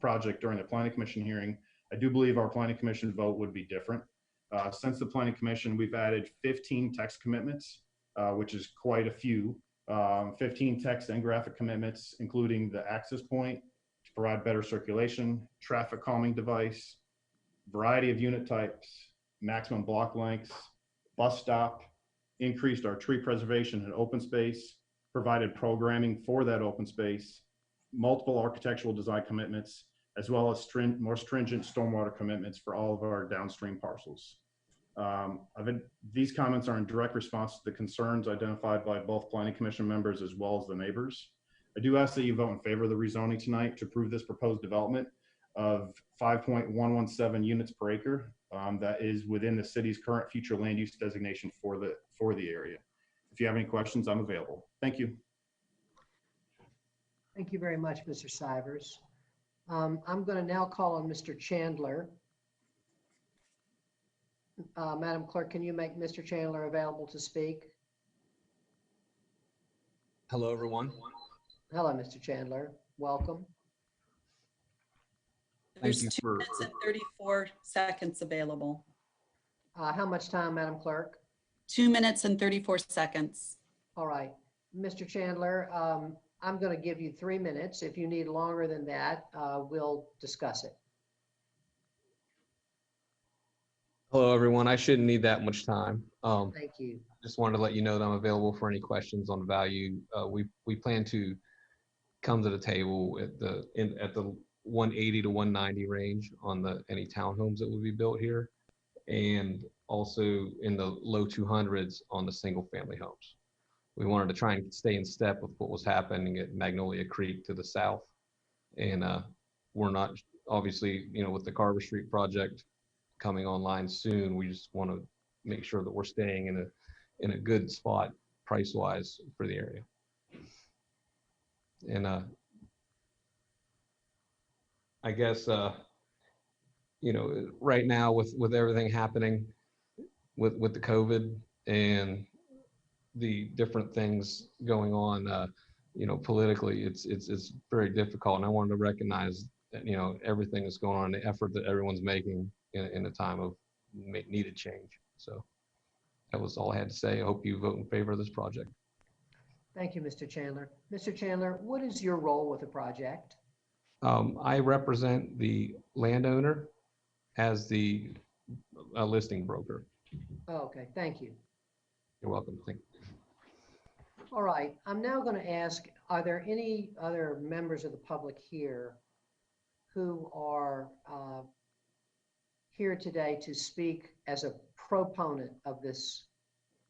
project during the Planning Commission hearing, I do believe our Planning Commission vote would be different. Since the Planning Commission, we've added 15 text commitments, which is quite a few. 15 text and graphic commitments, including the access point to provide better circulation, traffic calming device, variety of unit types, maximum block lengths, bus stop, increased our tree preservation and open space, provided programming for that open space, multiple architectural design commitments, as well as more stringent stormwater commitments for all of our downstream parcels. These comments are in direct response to the concerns identified by both Planning Commission members as well as the neighbors. I do ask that you vote in favor of the rezoning tonight to approve this proposed development of 5.117 units per acre that is within the city's current future land use designation for the area. If you have any questions, I'm available. Thank you. Thank you very much, Mr. Sivers. I'm going to now call on Mr. Chandler. Madam Clerk, can you make Mr. Chandler available to speak? Hello, everyone. Hello, Mr. Chandler. Welcome. There's 2 minutes and 34 seconds available. How much time, Madam Clerk? 2 minutes and 34 seconds. All right. Mr. Chandler, I'm going to give you 3 minutes. If you need longer than that, we'll discuss it. Hello, everyone. I shouldn't need that much time. Thank you. Just wanted to let you know that I'm available for any questions on value. We plan to come to the table at the 180 to 190 range on any townhomes that will be built here, and also in the low 200s on the single family homes. We wanted to try and stay in step with what was happening at Magnolia Creek to the south. And we're not, obviously, with the Carver Street project coming online soon, we just want to make sure that we're staying in a good spot price-wise for the area. And I guess, right now with everything happening with the COVID and the different things going on, politically, it's very difficult. And I wanted to recognize that, everything that's going on, the effort that everyone's making in a time of needed change. So that was all I had to say. I hope you vote in favor of this project. Thank you, Mr. Chandler. Mr. Chandler, what is your role with the project? I represent the landowner as the listing broker. Oh, okay, thank you. You're welcome. Thank you. All right, I'm now going to ask, are there any other members of the public here who are here today to speak as a proponent of this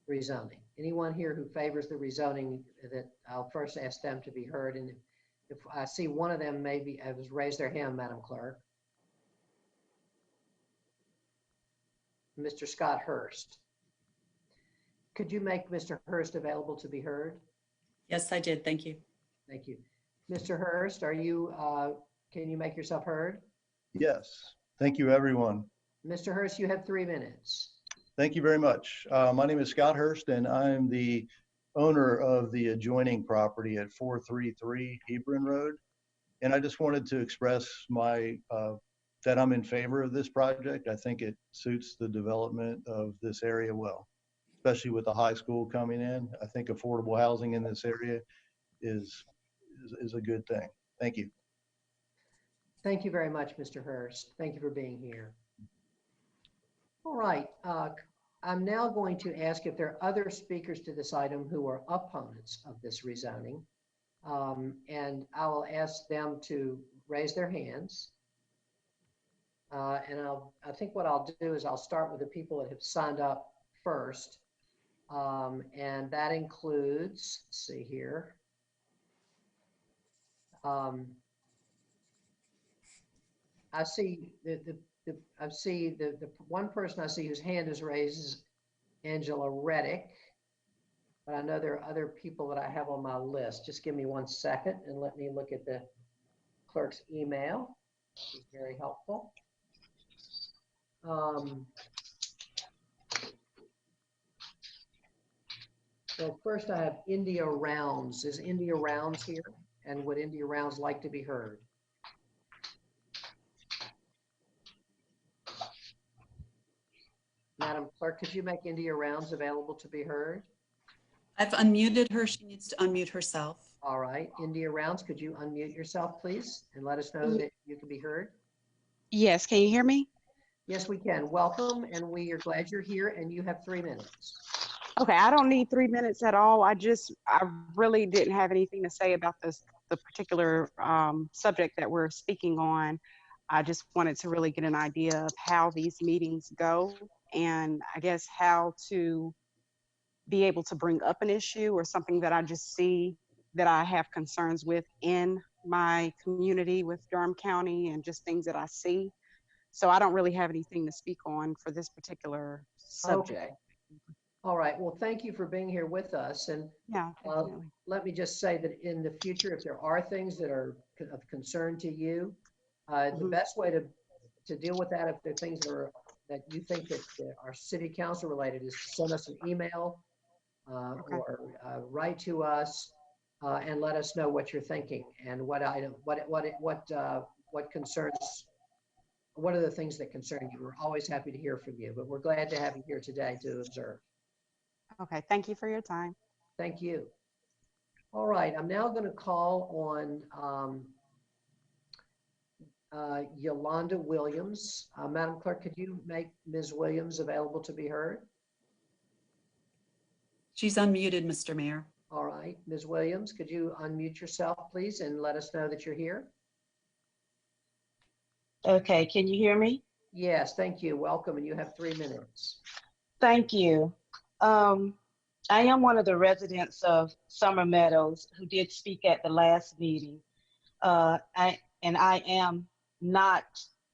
rezoning? Anyone here who favors the rezoning? That I'll first ask them to be heard, and if I see one of them maybe has raised their hand, Madam Clerk. Mr. Scott Hurst. could you make Mr. Hurst available to be heard? Yes, I did. Thank you. Thank you. Mr. Hurst, can you make yourself heard? Yes, thank you, everyone. Mr. Hurst, you have 3 minutes. Thank you very much. My name is Scott Hurst, and I'm the owner of the adjoining property at 433 Hebron Road. And I just wanted to express that I'm in favor of this project. I think it suits the development of this area well, especially with the high school coming in. I think affordable housing in this area is a good thing. Thank you. Thank you very much, Mr. Hurst. Thank you for being here. All right. I'm now going to ask if there are other speakers to this item who are opponents of this rezoning. And I will ask them to raise their hands. And I think what I'll do is I'll start with the people that have signed up first. And that includes, let's see here. I see the one person I see whose hand is raised is Angela Reddick, but I know there are other people that I have on my list. Just give me 1 second and let me look at the clerk's email. It's very helpful. So first I have India Rounds. Is India Rounds here? And would India Rounds like to be heard? Madam Clerk, could you make India Rounds available to be heard? I've unmuted her. She needs to unmute herself. All right. India Rounds, could you unmute yourself, please, and let us know that you can be heard? Yes. Can you hear me? Yes, we can. Welcome, and we are glad you're here, and you have 3 minutes. Okay. I don't need 3 minutes at all. I really didn't have anything to say about the particular subject that we're speaking on. I just wanted to really get an idea of how these meetings go, and I guess how to be able to bring up an issue or something that I just see that I have concerns with in my community with Durham County and just things that I see. So I don't really have anything to speak on for this particular subject. Okay. All right. Well, thank you for being here with us. And yeah, let me just say that in the future, if there are things that are of concern to you, the best way to deal with that, if there are things that you think that are city council related, is to send us an email or write to us and let us know what you're thinking and what concerns. What are the things that concern you? We're always happy to hear from you, but we're glad to have you here today to observe. Okay. Thank you for your time. Thank you. All right. I'm now going to call on Yolanda Williams. Madam Clerk, could you make Ms. Williams available to be heard? She's unmuted, Mr. Mayor. All right. Ms. Williams, could you unmute yourself, please, and let us know that you're here? Okay, can you hear me? Yes, thank you. Welcome, and you have 3 minutes. Thank you. I am one of the residents of Summer Meadows who did speak at the last meeting. I am not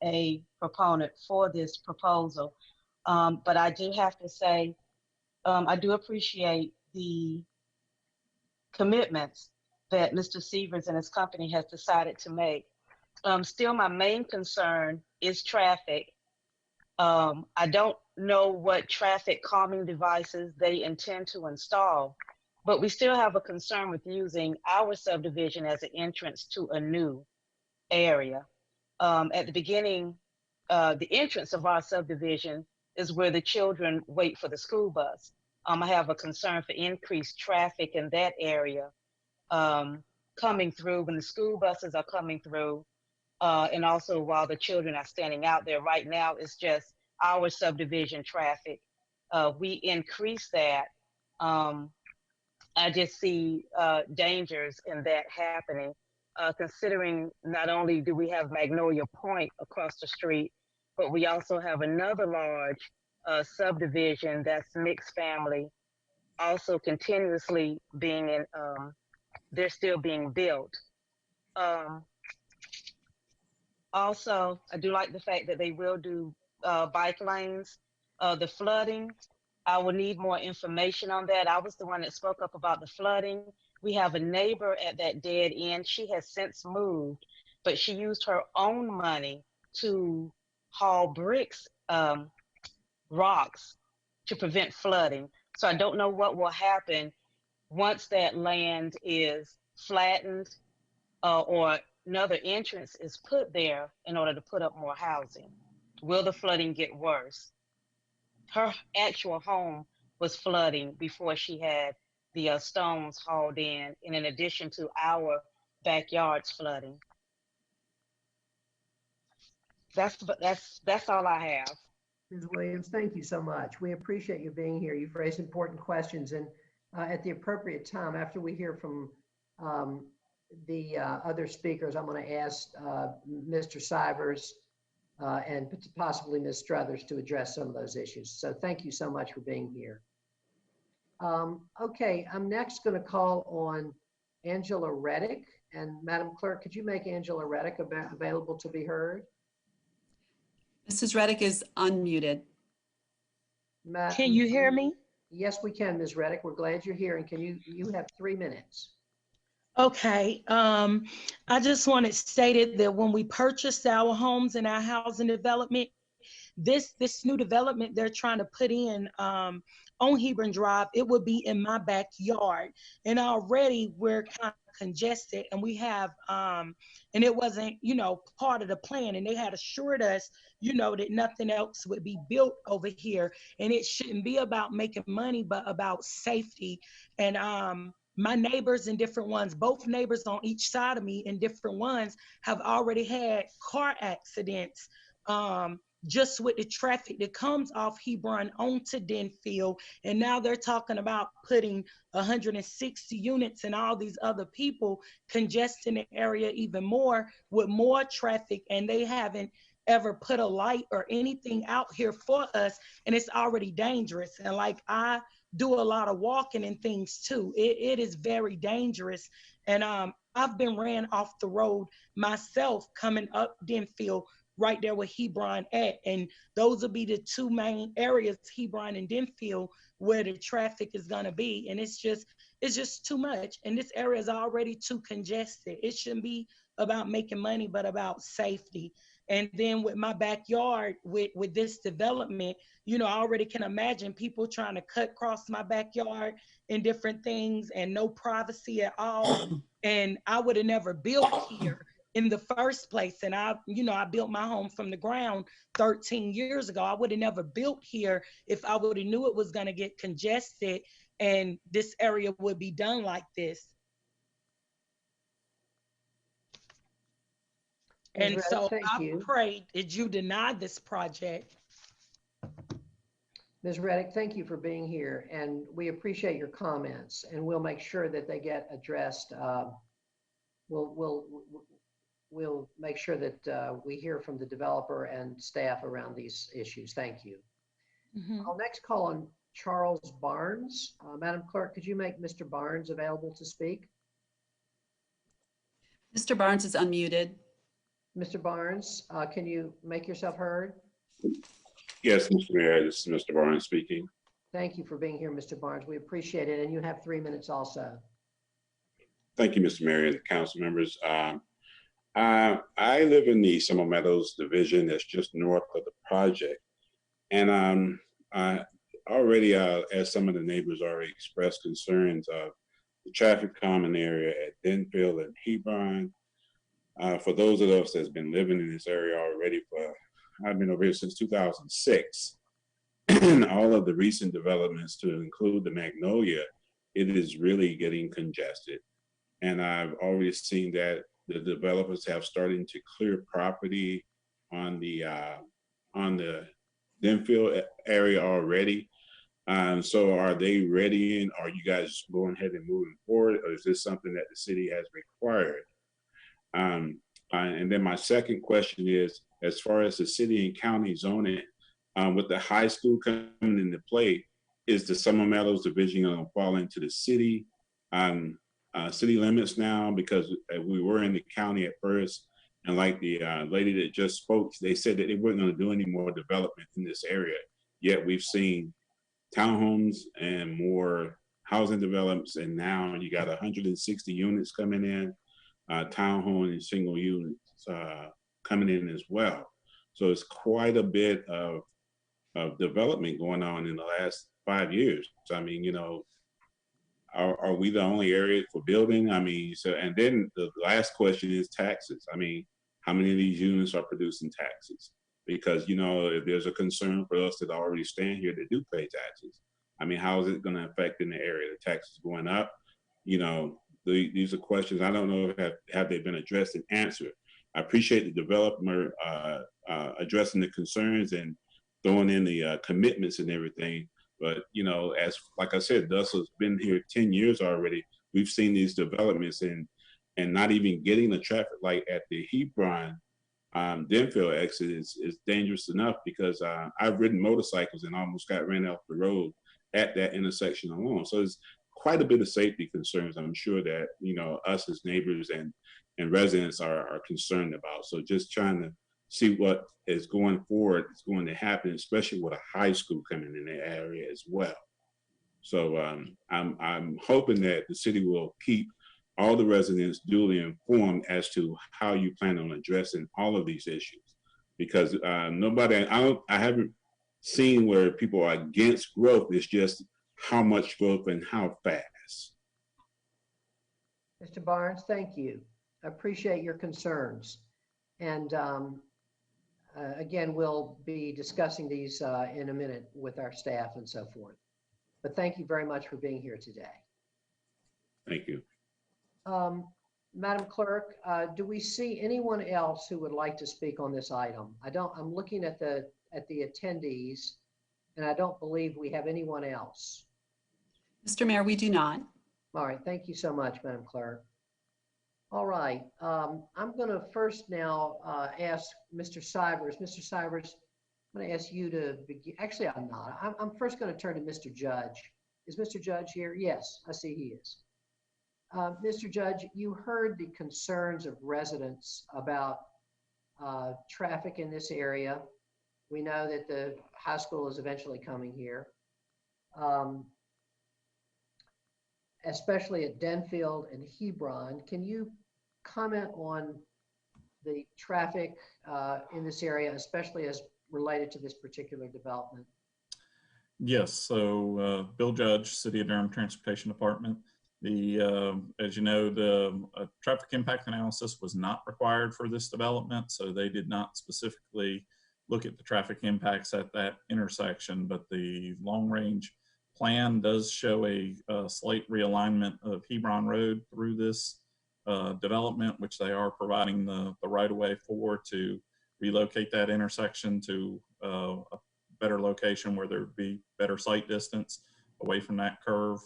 a proponent for this proposal, but I do have to say, I do appreciate the commitments that Mr. Sievers and his company has decided to make. Still, my main concern is traffic. I don't know what traffic calming devices they intend to install, but we still have a concern with using our subdivision as an entrance to a new area. At the beginning, the entrance of our subdivision is where the children wait for the school bus. I have a concern for increased traffic in that area coming through when the school buses are coming through. And also while the children are standing out there. Right now, it's just our subdivision traffic. We increase that. I just see dangers in that happening, considering not only do we have Magnolia Point across the street, but we also have another large subdivision that's mixed family, also continuously being in, they're still being built. Also, I do like the fact that they will do bike lanes. The flooding I will need more information on that. I was the one that spoke up about the flooding. We have a neighbor at that dead end. She has since moved, but she used her own money to haul bricks, rocks to prevent flooding. So I don't know what will happen once that land is flattened or another entrance is put there in order to put up more housing. Will the flooding get worse? Her actual home was flooding before she had the stones hauled in addition to our backyards flooding. That's all I have. Ms. Williams, thank you so much. We appreciate you being here. You've raised important questions, and at the appropriate time, after we hear from the other speakers, I'm going to ask Mr. Sivers and possibly Ms. Struthers to address some of those issues. So thank you so much for being here. Okay, I'm next going to call on Angela Reddick. And Madam Clerk, could you make Angela Reddick available to be heard? Mrs. Reddick is unmuted. Can you hear me? Yes, we can, Ms. Reddick. We're glad you're here. And can you have 3 minutes? Okay, I just wanted stated that when we purchased our homes in our housing development, this new development they're trying to put in on Hebron Drive, it would be in my backyard. And already we're kind of congested, and we have, and it wasn't, part of the plan. And they had assured us, that nothing else would be built over here. And it shouldn't be about making money, but about safety. And my neighbors and different ones, both neighbors on each side of me and different ones have already had car accidents just with the traffic that comes off Hebron onto Denfield. And now they're talking about putting 160 units and all these other people congesting the area even more with more traffic. And they haven't ever put a light or anything out here for us. And it's already dangerous. And like I do a lot of walking and things too. It is very dangerous. And I've been ran off the road myself coming up Denfield, right there with Hebron at. And those will be the two main areas, Hebron and Denfield, where the traffic is gonna be. And it's just too much. And this area is already too congested. It shouldn't be about making money, but about safety. And then with my backyard, with this development, I already can imagine people trying to cut across my backyard and different things and no privacy at all. And I would have never built here in the first place. And I built my home from the ground 13 years ago. I would have never built here if I would have knew it was gonna get congested and this area would be done like this. And so I pray that you deny this project. Ms. Reddick, thank you for being here, and we appreciate your comments, and we'll make sure that they get addressed. We'll make sure that we hear from the developer and staff around these issues. Thank you. I'll next call on Charles Barnes. Madam Clerk, could you make Mr. Barnes available to speak? Mr. Barnes is unmuted. Mr. Barnes, can you make yourself heard? Yes, Mr. Mayor, this is Mr. Barnes speaking. Thank you for being here, Mr. Barnes. We appreciate it, and you have 3 minutes also. Thank you, Mr. Mayor and council members. I live in the Summer Meadows division that's just north of the project. And already, as some of the neighbors already expressed concerns of the traffic common area at Denfield and Hebron. For those of us that's been living in this area already I've been over here since 2006. And all of the recent developments to include the Magnolia, it is really getting congested. And I've already seen that the developers have started to clear property on the Denfield area already. So are they ready, and are you guys going ahead and moving forward, or is this something that the city has required? And then my second question is, as far as the city and county zoning, with the high school coming into play, is the Summer Meadows division going to fall into the city city limits now? Because we were in the county at first, and like the lady that just spoke, they said that they weren't going to do any more development in this area. Yet we've seen townhomes and more housing developments. And now you got 160 units coming in, townhome and single units coming in as well. So it's quite a bit of development going on in the last 5 years. So, I mean, you know, are we the only area for building? I mean, so, and then the last question is taxes. I mean, how many of these units are producing taxes? Because, you know, if there's a concern for us that already stand here that do pay taxes, I mean, how is it going to affect in the area? The taxes going up? You know, these are questions I don't know if have they been addressed and answered. I appreciate the developer addressing the concerns and throwing in the commitments and everything. But, you know, as like I said, Dussel's been here 10 years already. We've seen these developments and not even getting the traffic light at the Hebron Denfield exit is dangerous enough, because I've ridden motorcycles and almost got ran off the road at that intersection alone. So there's quite a bit of safety concerns I'm sure that, you know, us as neighbors and residents are concerned about. So just trying to see what is going forward is going to happen, especially with a high school coming in the area as well. So I'm hoping that the city will keep all the residents duly informed as to how you plan on addressing all of these issues, because I haven't seen where people are against growth. It's just how much growth and how fast. Mr. Barnes, thank you. I appreciate your concerns. And again, we'll be discussing these in a minute with our staff and so forth. But thank you very much for being here today. Thank you. Madam Clerk, do we see anyone else who would like to speak on this item? I'm looking at the attendees, and I don't believe we have anyone else. Mr. Mayor, we do not. All right, thank you so much, Madam Clerk. All right, I'm going to first now ask Mr. Sivers. Mr. Sivers, I'm going to ask you to begin. Actually, I'm not. I'm first going to turn to Mr. Judge. Is Mr. Judge here? Yes, I see he is. Mr. Judge, you heard the concerns of residents about traffic in this area. We know that the high school is eventually coming here, especially at Denfield and Hebron. Can you comment on the traffic in this area, especially as related to this particular development? Yes, so Bill Judge, City of Durham Transportation Department. As you know, the traffic impact analysis was not required for this development, so they did not specifically look at the traffic impacts at that intersection, but the long-range plan does show a slight realignment of Hebron Road through this development, which they are providing the right-of-way for, to relocate that intersection to a better location where there would be better sight distance away from that curve.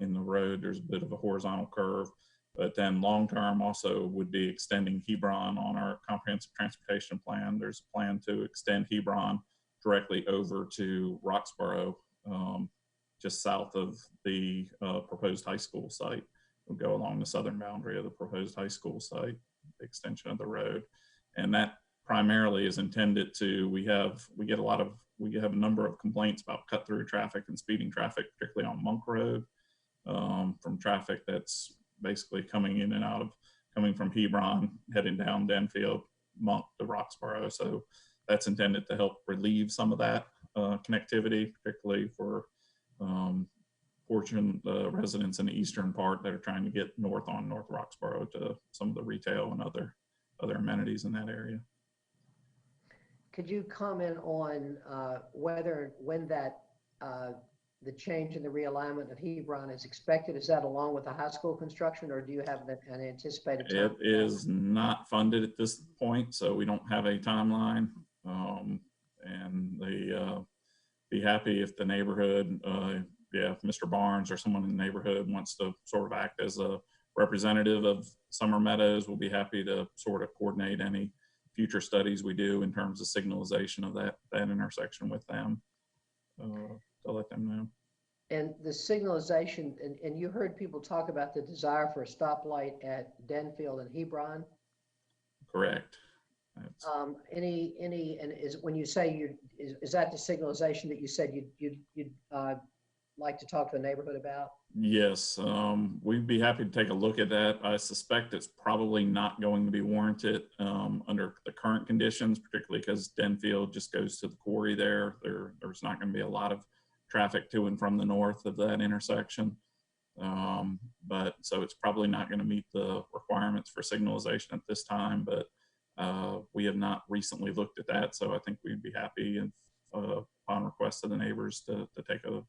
In the road, there's a bit of a horizontal curve, but then long-term also would be extending Hebron on our comprehensive transportation plan. There's a plan to extend Hebron directly over to Roxborough, just south of the proposed high school site. We'll go along the southern boundary of the proposed high school site, the extension of the road. And that primarily is intended to, we have a number of complaints about cut through traffic and speeding traffic, particularly on Monk Road, from traffic that's basically coming in and out of, coming from Hebron, heading down Denfield, Monk to Roxborough. So that's intended to help relieve some of that connectivity, particularly for residents in the eastern part that are trying to get north on North Roxborough to some of the retail and other amenities in that area. Could you comment on when that the change in the realignment of Hebron is expected? Is that along with the high school construction, or do you have an anticipated time? It is not funded at this point, so we don't have a timeline. And they be happy if the neighborhood, if Mr. Barnes or someone in the neighborhood wants to sort of act as a representative of Summer Meadows, we'll be happy to sort of coordinate any future studies we do in terms of signalization of that intersection with them, to let them know. And the signalization, and you heard people talk about the desire for a stoplight at Denfield and Hebron? Correct. And is when you say is that the signalization that you said you'd like to talk to the neighborhood about? Yes, we'd be happy to take a look at that. I suspect it's probably not going to be warranted under the current conditions, particularly because Denfield just goes to the quarry there. There's not going to be a lot of traffic to and from the north of that intersection. But so it's probably not going to meet the requirements for signalization at this time, but we have not recently looked at that. So I think we'd be happy if, upon request of the neighbors to take a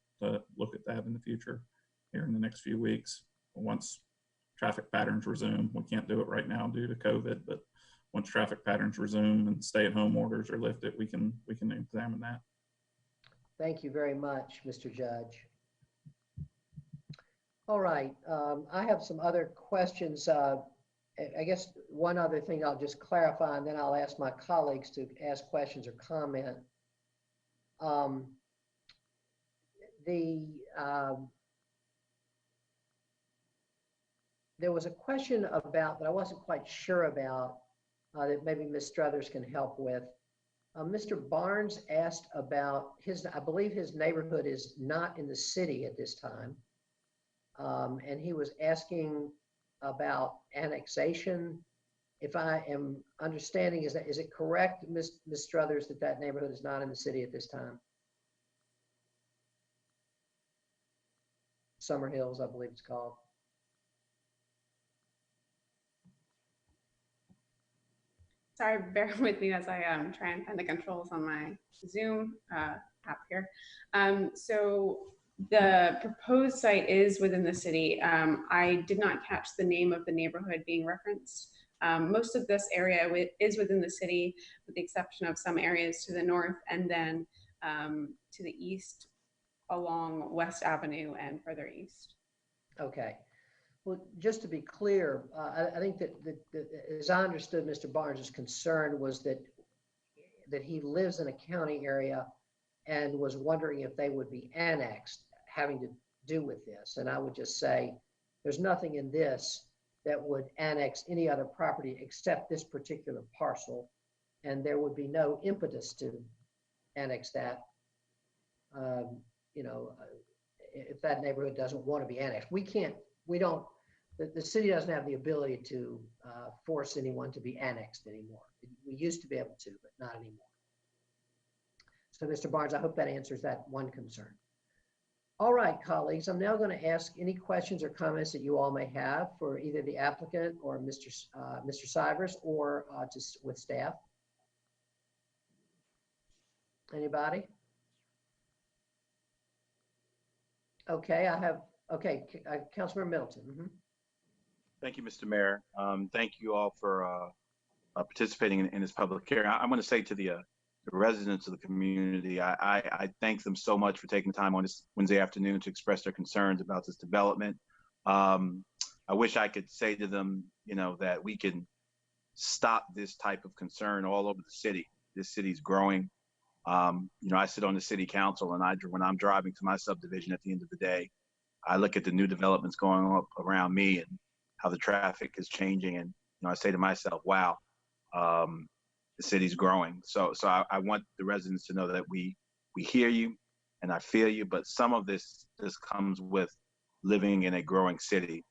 look at that in the future here in the next few weeks. Once traffic patterns resume, we can't do it right now due to COVID, but once traffic patterns resume and stay-at-home orders are lifted, we can examine that. Thank you very much, Mr. Judge. All right, I have some other questions. I guess one other thing I'll just clarify, and then I'll ask my colleagues to ask questions or comment. There was a question about that I wasn't quite sure about that maybe Ms. Struthers can help with. Mr. Barnes asked about I believe his neighborhood is not in the city at this time. And he was asking about annexation. If I am understanding, is it correct, Ms. Struthers, that neighborhood is not in the city at this time? Summer Hills, I believe it's called. Sorry, bear with me as I try and find the controls on my Zoom app here. So the proposed site is within the city. I did not catch the name of the neighborhood being referenced. Most of this area is within the city, with the exception of some areas to the north and then to the east along West Avenue and further east. Okay. Well, just to be clear, I think that as I understood Mr. Barnes's concern was that he lives in a county area and was wondering if they would be annexed, having to do with this. And I would just say, there's nothing in this that would annex any other property except this particular parcel. And there would be no impetus to annex that, if that neighborhood doesn't want to be annexed. The city doesn't have the ability to force anyone to be annexed anymore. We used to be able to, but not anymore. So, Mr. Barnes, I hope that answers that one concern. All right, colleagues, I'm now going to ask any questions or comments that you all may have for either the applicant or Mr. Sivers or just with staff. Anybody? Okay, Councilmember Middleton. Mm-hmm. Thank you, Mr. Mayor. Thank you all for participating in this public hearing. I want to say to the residents of the community, I thank them so much for taking the time on this Wednesday afternoon to express their concerns about this development. I wish I could say to them, that we can stop this type of concern all over the city. This city's growing. I sit on the city council, and when I'm driving to my subdivision at the end of the day, I look at the new developments going up around me and how the traffic is changing. And, I say to myself, wow, the city's growing. So I want the residents to know that we hear you and I feel you, but some of this comes with living in a growing city,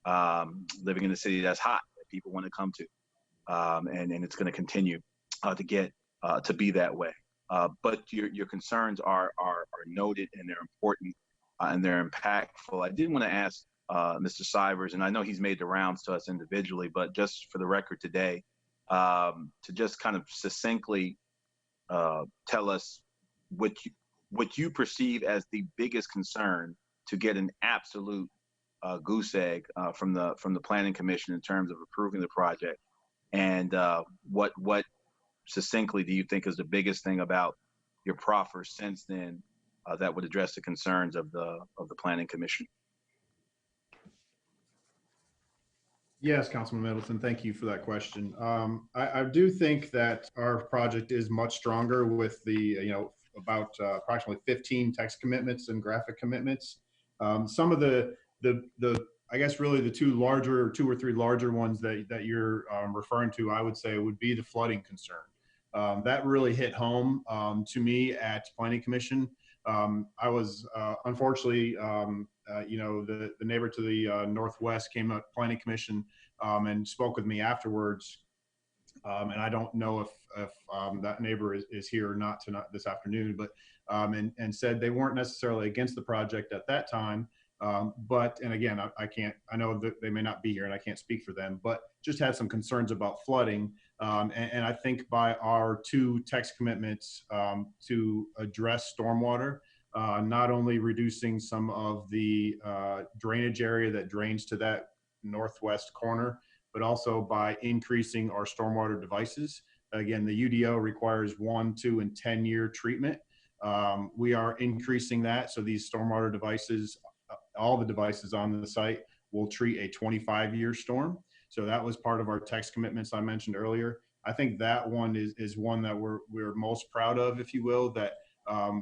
living in a city that's hot, that people want to come to. And it's going to continue to get to be that way. But your concerns are noted, and they're important and they're impactful. I did want to ask Mr. Sivers, and I know he's made the rounds to us individually, but just for the record today, to just kind of succinctly tell us what you perceive as the biggest concern to get an absolute goose egg from the Planning Commission in terms of approving the project, and what succinctly do you think is the biggest thing about your proffer since then that would address the concerns of the Planning Commission? Yes, Councilman Middleton, thank you for that question. I do think that our project is much stronger with the, about approximately 15 text commitments and graphic commitments. Some of the I guess really the two or three larger ones that you're referring to, I would say would be the flooding concern. That really hit home to me at Planning Commission. I was unfortunately, the neighbor to the northwest came up Planning Commission and spoke with me afterwards. And I don't know if that neighbor is here or not tonight, this afternoon, but and said they weren't necessarily against the project at that time. But, and again, I know that they may not be here and I can't speak for them, but just had some concerns about flooding. And I think by our two text commitments to address stormwater, not only reducing some of the drainage area that drains to that northwest corner, but also by increasing our stormwater devices. Again, the UDO requires 1, 2, and 10-year treatment. We are increasing that. So these stormwater devices, all the devices on the site will treat a 25-year storm. So that was part of our text commitments I mentioned earlier. I think that one is one that we're most proud of, if you will, that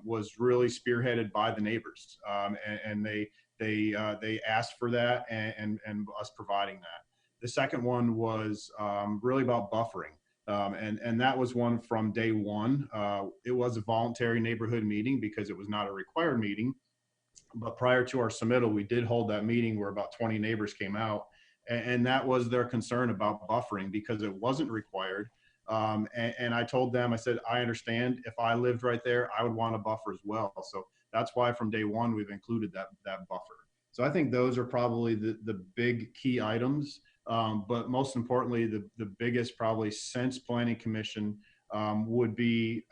was really spearheaded by the neighbors. And they asked for that and us providing that. The second one was really about buffering. And that was one from day one. It was a voluntary neighborhood meeting because it was not a required meeting. But prior to our submittal, we did hold that meeting where about 20 neighbors came out. And that was their concern about buffering because it wasn't required. And I told them, I said, I understand if I lived right there, I would want a buffer as well. So that's why from day one, we've included that buffer. So I think those are probably the big key items. But most importantly, the biggest probably since Planning Commission would be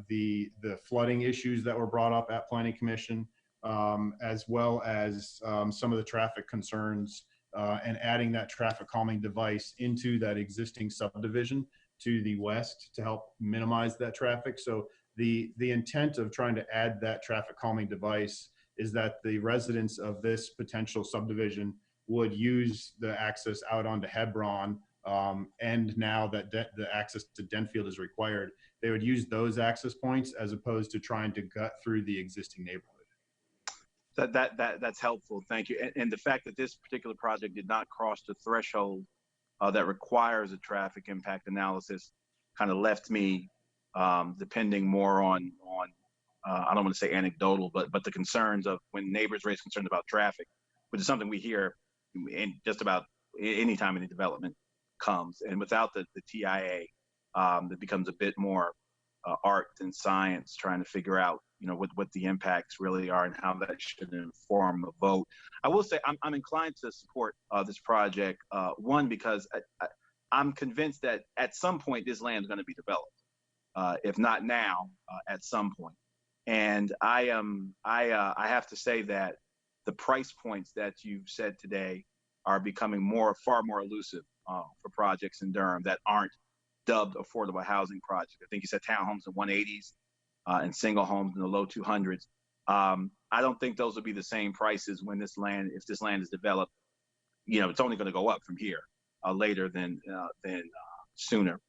the flooding issues that were brought up at Planning Commission, as well as some of the traffic concerns and adding that traffic calming device into that existing subdivision to the west to help minimize that traffic. So the intent of trying to add that traffic calming device is that the residents of this potential subdivision would use the access out onto Hebron, and now that the access to Denfield is required, they would use those access points as opposed to trying to gut through the existing neighborhood. That's helpful, thank you. And the fact that this particular project did not cross the threshold that requires a traffic impact analysis kind of left me depending more on I don't want to say anecdotal, but the concerns of when neighbors raise concerns about traffic, which is something we hear in just about any time any development comes. And without the TIA, it becomes a bit more art than science, trying to figure out, what the impacts really are and how that should inform the vote. I will say I'm inclined to support this project. One, because I'm convinced that at some point this land is going to be developed, if not now, at some point. And I have to say that the price points that you've said today are becoming far more elusive for projects in Durham that aren't dubbed affordable housing projects. I think you said townhomes in 180s and single homes in the low 200s. I don't think those will be the same prices when if this land is developed. It's only going to go up from here later than sooner.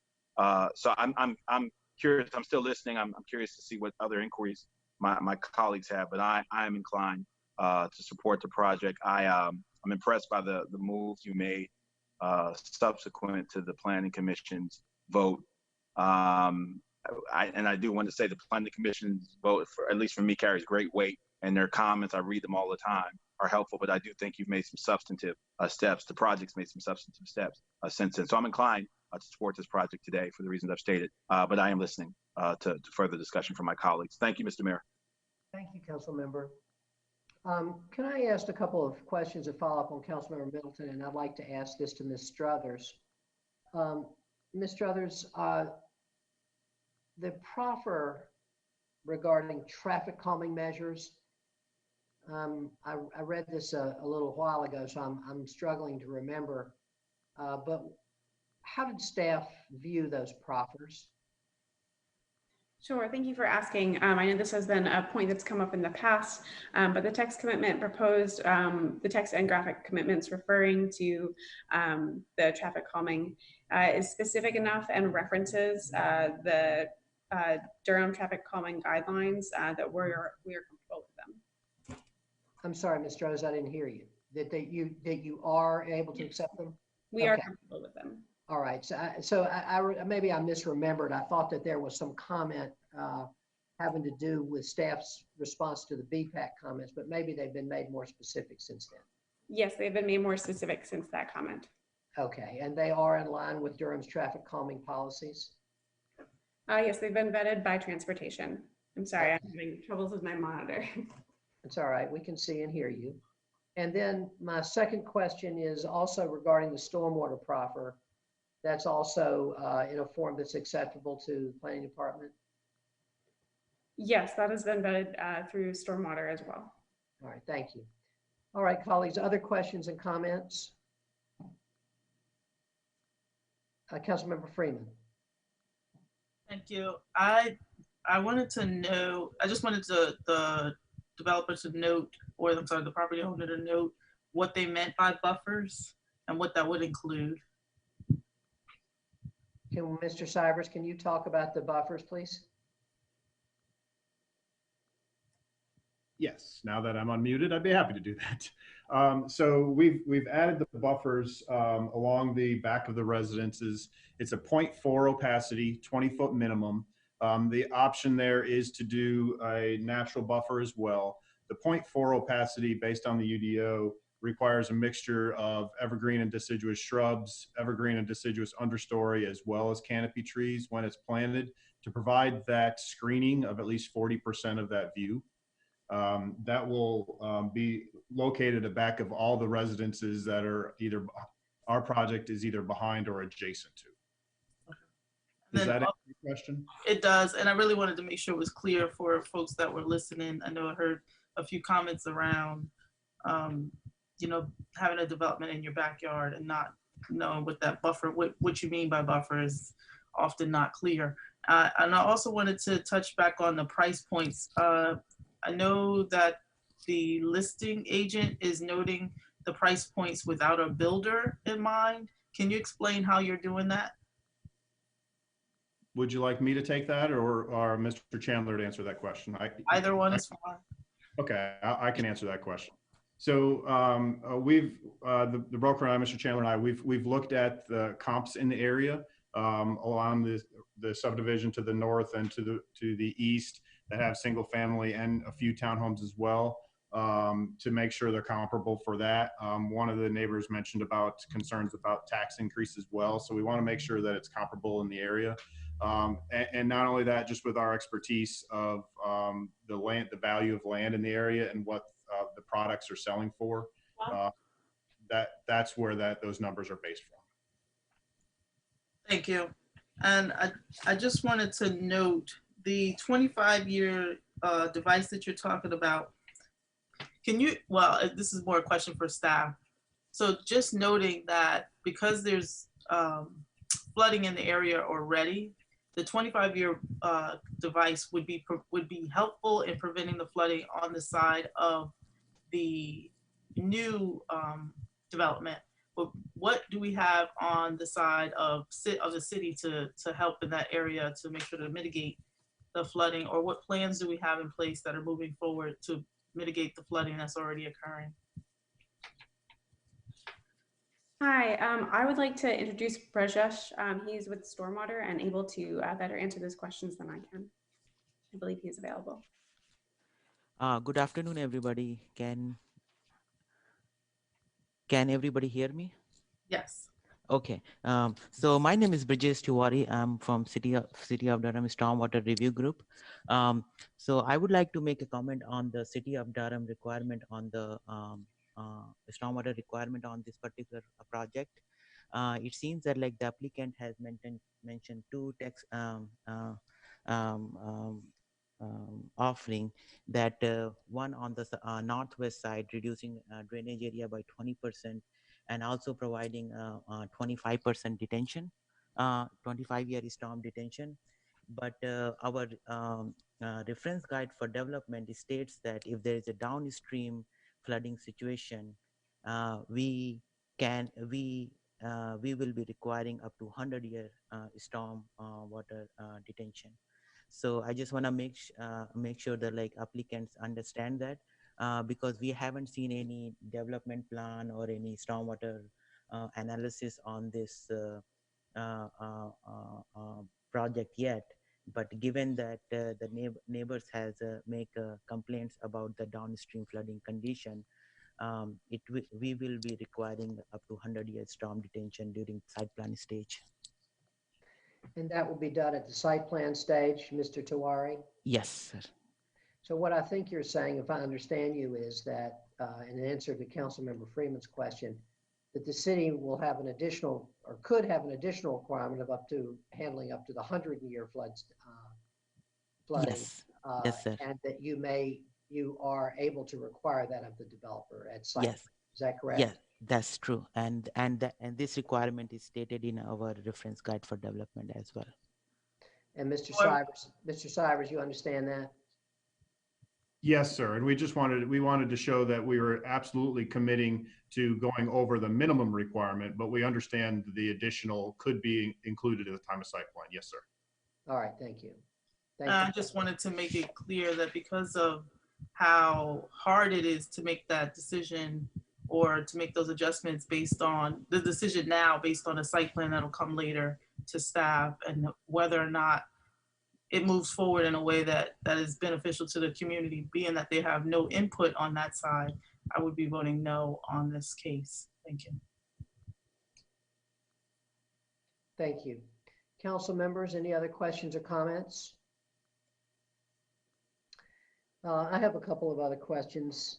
So I'm curious. I'm still listening. I'm curious to see what other inquiries my colleagues have, but I am inclined to support the project. I'm impressed by the moves you made subsequent to the Planning Commission's vote. And I do want to say the Planning Commission's vote, at least for me, carries great weight, and their comments, I read them all the time, are helpful, but I do think you've made some substantive steps. The project's made some substantive steps since then. So I'm inclined to support this project today for the reasons I've stated, but I am listening to further discussion from my colleagues. Thank you, Mr. Mayor. Thank you, Council Member. Can I ask a couple of questions to follow up on Councilmember Middleton, and I'd like to ask this to Ms. Struthers. Ms. Struthers, the proffer regarding traffic calming measures, I read this a little while ago, so I'm struggling to remember, but how did staff view those proffers? Sure, thank you for asking. I know this has been a point that's come up in the past, but the text commitment proposed, the text and graphic commitments referring to the traffic calming is specific enough and references the Durham traffic calming guidelines that we are comfortable with them. I'm sorry, Ms. Rose, I didn't hear you. that you are able to accept them? We are Okay. comfortable with them. All right, maybe I misremembered. I thought that there was some comment having to do with staff's response to the BPAC comments, but maybe they've been made more specific since then. Yes, they've been made more specific since that comment. Okay, and they are in line with Durham's traffic calming policies? Yes, they've been vetted by transportation. I'm sorry, I'm having troubles with my monitor. It's all right, we can see and hear you. And then my second question is also regarding the stormwater proffer. That's also in a form that's acceptable to the planning department? Yes, that has been vetted through stormwater as well. All right, thank you. All right, colleagues, other questions and comments? Councilmember Freeman. Thank you. I wanted to know, I just wanted the developer to note, or I'm sorry, the property owner to note what they meant by buffers and what that would include. Mr. Cybers, can you talk about the buffers, please? Yes, now that I'm unmuted, I'd be happy to do that. So we've added the buffers along the back of the residences. It's a 0.4 opacity, 20-foot minimum. The option there is to do a natural buffer as well. The 0.4 opacity based on the UDO requires a mixture of evergreen and deciduous shrubs, evergreen and deciduous understory, as well as canopy trees when it's planted to provide that screening of at least 40% of that view. That will be located at the back of all the residences that are either, our project is either behind or adjacent to. Does that answer your question? It does, and I really wanted to make sure it was clear for folks that were listening. I know I heard a few comments around, you know, having a development in your backyard and not knowing what that buffer, what you mean by buffer is often not clear. And I also wanted to touch back on the price points. I know that the listing agent is noting the price points without a builder in mind. Can you explain how you're doing that? Would you like me to take that or Mr. Chandler to answer that question? Either one is fine. Okay, I can answer that question. So the broker and I, Mr. Chandler and I, we've looked at the comps in the area along the subdivision to the north and to the east that have single family and a few townhomes as well to make sure they're comparable for that. One of the neighbors mentioned about concerns about tax increase as well. So we want to make sure that it's comparable in the area. And not only that, just with our expertise of the value of land in the area and what the products are selling for, that's where those numbers are based from. Thank you. And I just wanted to note the 25-year device that you're talking about. Can you, well, this is more a question for staff. So just noting that because there's flooding in the area already, the 25-year device would be helpful in preventing the flooding on the side of the new development. But what do we have on the side of the city to help in that area to make sure to mitigate the flooding, or what plans do we have in place that are moving forward to mitigate the flooding that's already occurring? Hi, I would like to introduce Brajesh. He's with Stormwater and able to better answer those questions than I can. I believe he's available. Good afternoon, everybody. Can everybody hear me? Yes. Okay. So my name is Brajesh Tiwari. I'm from City of Durham Stormwater Review Group. So I would like to make a comment on the City of Durham requirement on the stormwater requirement on this particular project. It seems that like the applicant has mentioned two text offering, that one on the northwest side, reducing drainage area by 20%, and also providing 25% detention, 25-year storm detention. But our reference guide for development states that if there is a downstream flooding situation, we will be requiring up to 100-year storm water detention. So I just want to make sure that like applicants understand that because we haven't seen any development plan or any stormwater analysis on this project yet. But given that the neighbors has make complaints about the downstream flooding condition, we will be requiring up to 100-year storm detention during site plan stage. And that will be done at the site plan stage, Mr. Tawari? Yes, sir. So what I think you're saying, if I understand you, is that in answer to Councilmember Freeman's question, that the city will have an additional, or could have an additional requirement of handling up to the 100-year flooding. Yes. Yes, sir. And that you are able to require that of the developer at site. Yes. Is that correct? Yes, that's true. And this requirement is stated in our reference guide for development as well. And Mr. Cybers, you understand that? Yes, sir. And we wanted to show that we were absolutely committing to going over the minimum requirement, but we understand the additional could be included at the time of site plan. Yes, sir. All right, thank you. Thank you. I just wanted to make it clear that because of how hard it is to make that decision or to make those adjustments based on the decision now, based on a site plan that'll come later to staff, and whether or not it moves forward in a way that is beneficial to the community, being that they have no input on that side, I would be voting no on this case. Thank you. Thank you. Council members, any other questions or comments? I have a couple of other questions.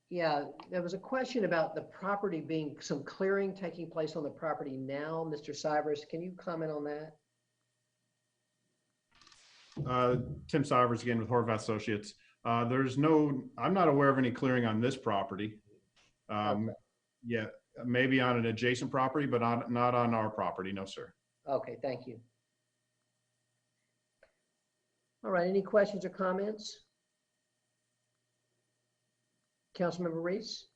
Yeah, there was a question about the property being some clearing taking place on the property now. Mr. Cybers, can you comment on that? Tim Sivers again with Horvath Associates. I'm not aware of any clearing on this property. Okay. Yeah, maybe on an adjacent property, but not on our property. No, sir. Okay, thank you. All right, any questions or comments? Councilmember Reese?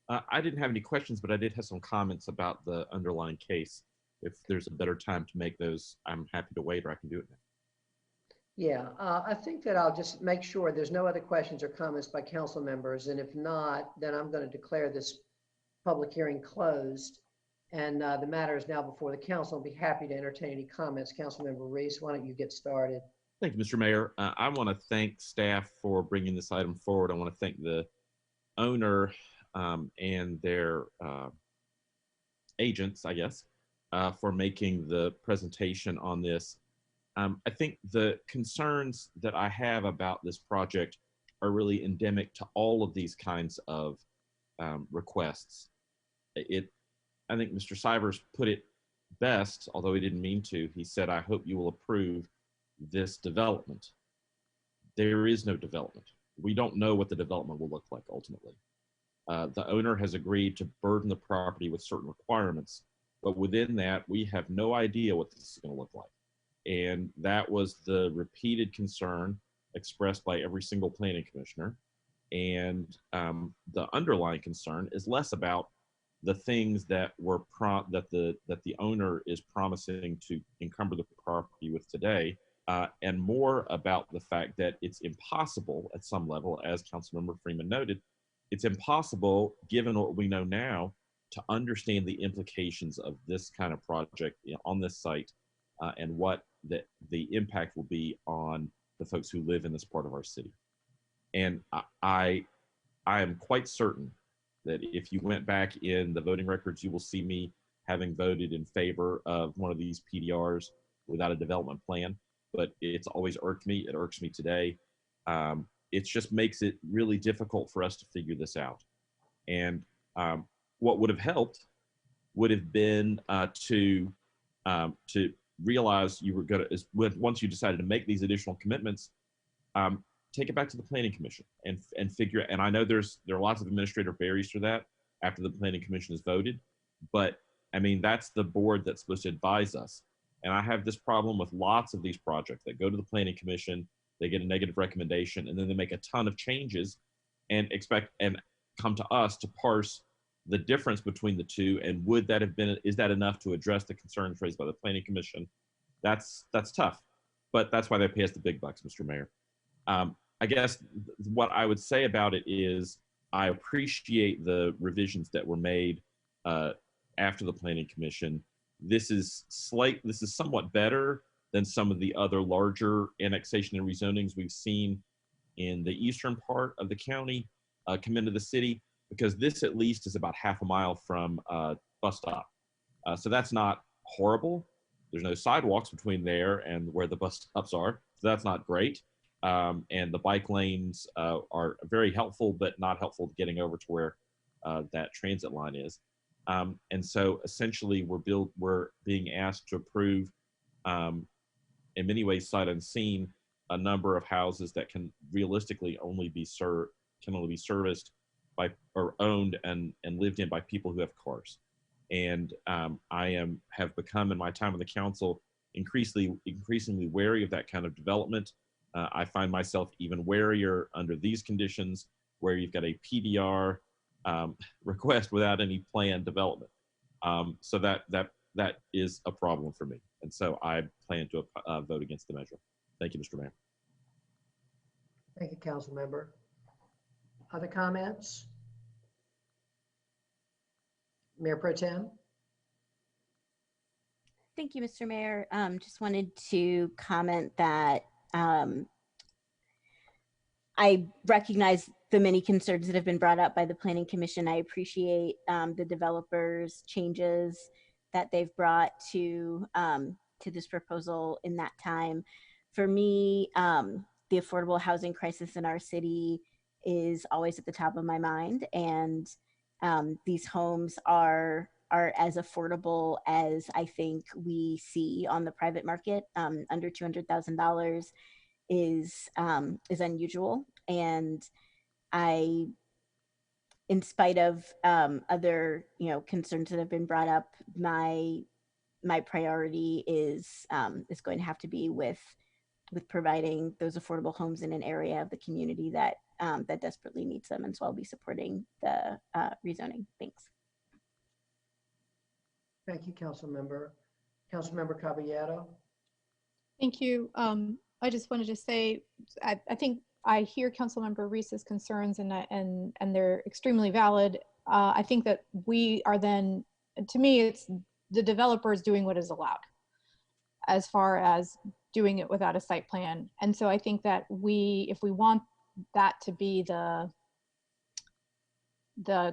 I didn't have any questions, but I did have some comments about the underlying case. If there's a better time to make those, I'm happy to wait, or I can do it now. Yeah, I think that I'll just make sure there's no other questions or comments by council members. And if not, then I'm going to declare this public hearing closed. And the matter is now before the council. I'll be happy to entertain any comments. Councilmember Reese, why don't you get started? Thank you, Mr. Mayor. I want to thank staff for bringing this item forward. I want to thank the owner and their agents, I guess, for making the presentation on this. I think the concerns that I have about this project are really endemic to all of these kinds of requests. I think Mr. Sivers put it best, although he didn't mean to. He said, "I hope you will approve this development." There is no development. We don't know what the development will look like ultimately. The owner has agreed to burden the property with certain requirements, but within that, we have no idea what this is going to look like. And that was the repeated concern expressed by every single planning commissioner. And the underlying concern is less about the things that were that the owner is promising to encumber the property with today, and more about the fact that it's impossible at some level, as Councilmember Freeman noted, it's impossible, given what we know now, to understand the implications of this kind of project on this site, and what the impact will be on the folks who live in this part of our city. And I am quite certain that if you went back in the voting records, you will see me having voted in favor of one of these PDRs without a development plan. But it's always irked me. It irks me today. It just makes it really difficult for us to figure this out. And what would have helped would have been to realize you were going to, once you decided to make these additional commitments, take it back to the Planning Commission and figure. And I know there are lots of administrative barriers to that after the Planning Commission has voted, but I mean, that's the board that's supposed to advise us. And I have this problem with lots of these projects that go to the Planning Commission, they get a negative recommendation, and then they make a ton of changes and expect, and come to us to parse the difference between the two, and would that have been, is that enough to address the concerns raised by the Planning Commission? That's tough, but that's why they pay us the big bucks, Mr. Mayor. I guess what I would say about it is I appreciate the revisions that were made after the Planning Commission. This is somewhat better than some of the other larger annexation and rezonings we've seen in the eastern part of the county come into the city, because this at least is about half a mile from a bus stop. So that's not horrible. There's no sidewalks between there and where the bus stops are, so that's not great. And the bike lanes are very helpful, but not helpful to getting over to where that transit line is. And so essentially we're being asked to approve, in many ways sight unseen, a number of houses that can realistically only be serviced by, or owned and lived in by, people who have cars. And I have become, in my time on the council, increasingly wary of that kind of development. I find myself even warier under these conditions, where you've got a PDR request without any planned development. So that is a problem for me. And so I plan to vote against the measure. Thank you, Mr. Mayor. Thank you, Council Member. Other comments? Mayor Pro Tem? Thank you, Mr. Mayor. Just wanted to comment that I recognize the many concerns that have been brought up by the Planning Commission. I appreciate the developers' changes that they've brought to this proposal in that time. For me, the affordable housing crisis in our city is always at the top of my mind, and these homes are as affordable as I think we see on the private market. Under $200,000 is unusual, and I, in spite of other concerns that have been brought up, my priority is going to have to be with providing those affordable homes in an area of the community that that desperately needs them, and so I'll be supporting the rezoning. Thanks. Thank you, Council Member. Council Member Caballero. Thank you. I just wanted to say, I think I hear Councilmember Reese's concerns, and they're extremely valid. I think that we are then, to me, it's the developers doing what is allowed as far as doing it without a site plan. And so I think that if we want that to be the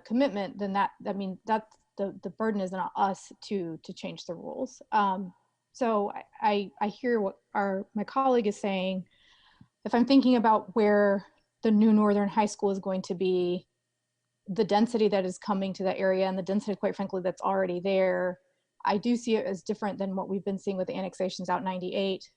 commitment, then that's the burden is on us to change the rules. So I hear what my colleague is saying. If I'm thinking about where the new Northern High School is going to be, the density that is coming to that area, and the density, quite frankly, that's already there, I do see it as different than what we've been seeing with the annexations out 98.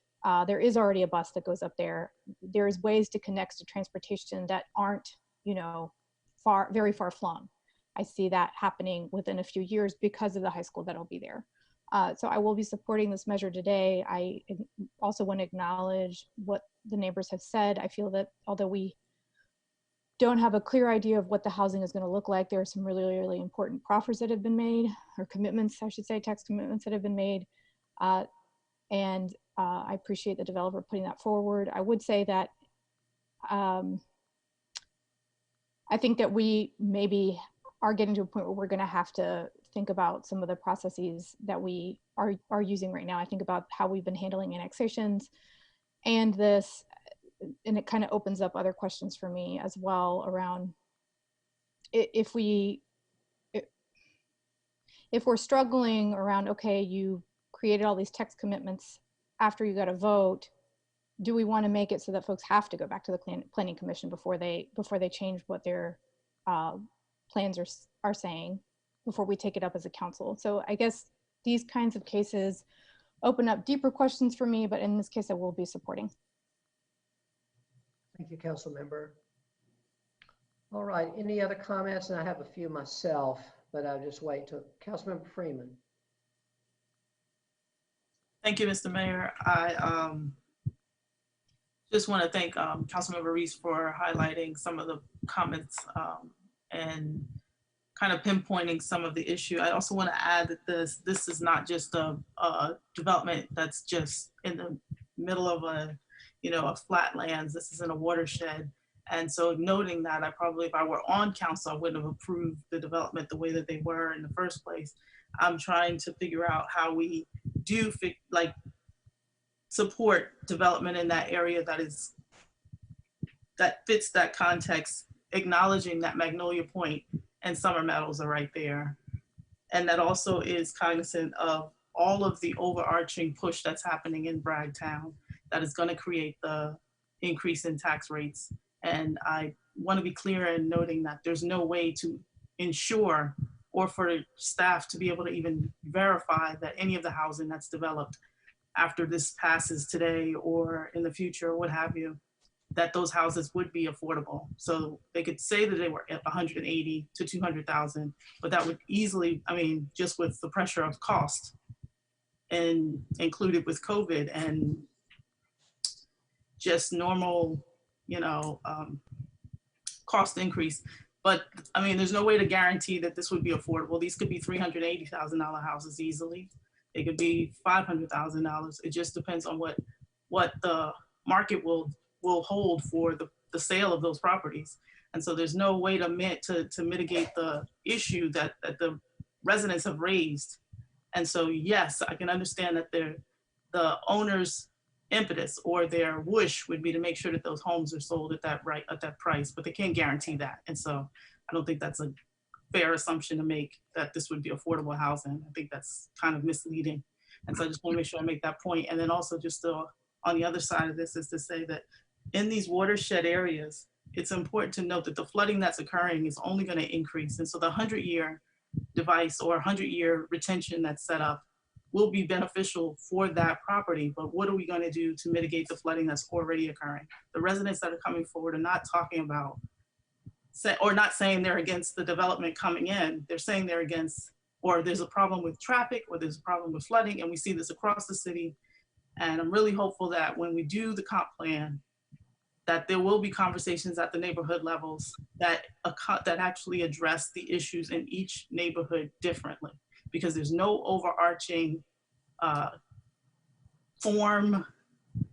There is already a bus that goes up there. There's ways to connect to transportation that aren't, very far flung. I see that happening within a few years because of the high school that'll be there. So I will be supporting this measure today. I also want to acknowledge what the neighbors have said. I feel that although we don't have a clear idea of what the housing is going to look like, there are some really, really important proffers that have been made, or commitments, I should say, tax commitments that have been made. And I appreciate the developer putting that forward. I would say that I think that we maybe are getting to a point where we're going to have to think about some of the processes that we are using right now. I think about how we've been handling annexations and this, and it kind of opens up other questions for me as well around if we're struggling around, okay, you created all these text commitments after you got a vote, do we want to make it so that folks have to go back to the Planning Commission before they change what their plans are saying before we take it up as a council? So I guess these kinds of cases open up deeper questions for me, but in this case I will be supporting. Thank you, Council Member. All right, any other comments? And I have a few myself, but I'll just wait till Councilmember Freeman. Thank you, Mr. Mayor. I just want to thank Councilmember Reese for highlighting some of the comments and kind of pinpointing some of the issue. I also want to add that this is not just a development that's just in the middle of a flatlands. This is in a watershed. And so noting that, I probably, if I were on council, I wouldn't have approved the development the way that they were in the first place. I'm trying to figure out how we do support development in that area that fits that context, acknowledging that Magnolia Point and Summer Meadows are right there. And that also is cognizant of all of the overarching push that's happening in Bragtown that is going to create the increase in tax rates. And I want to be clear in noting that there's no way to ensure or for staff to be able to even verify that any of the housing that's developed after this passes today or in the future or what have you, that those houses would be affordable. So they could say that they were at 180 to 200,000, but that would easily, I mean, just with the pressure of cost and included with COVID and just normal, cost increase. But I mean, there's no way to guarantee that this would be affordable. These could be $380,000 houses easily. They could be $500,000. It just depends on what the market will hold for the sale of those properties. And so there's no way to mitigate the issue that the residents have raised. And so, yes, I can understand that the owner's impetus or their wish would be to make sure that those homes are sold at that price, but they can't guarantee that. And so I don't think that's a fair assumption to make that this would be affordable housing. I think that's kind of misleading. And so I just want to make sure I make that point. And then also just on the other side of this is to say that in these watershed areas, it's important to note that the flooding that's occurring is only going to increase. And so the 100-year device or 100-year retention that's set up will be beneficial for that property. But what are we going to do to mitigate the flooding that's already occurring? The residents that are coming forward are not talking about or not saying they're against the development coming in. They're saying they're against, or there's a problem with traffic, or there's a problem with flooding, and we see this across the city. And I'm really hopeful that when we do the comp plan, that there will be conversations at the neighborhood levels that actually address the issues in each neighborhood differently, because there's no overarching form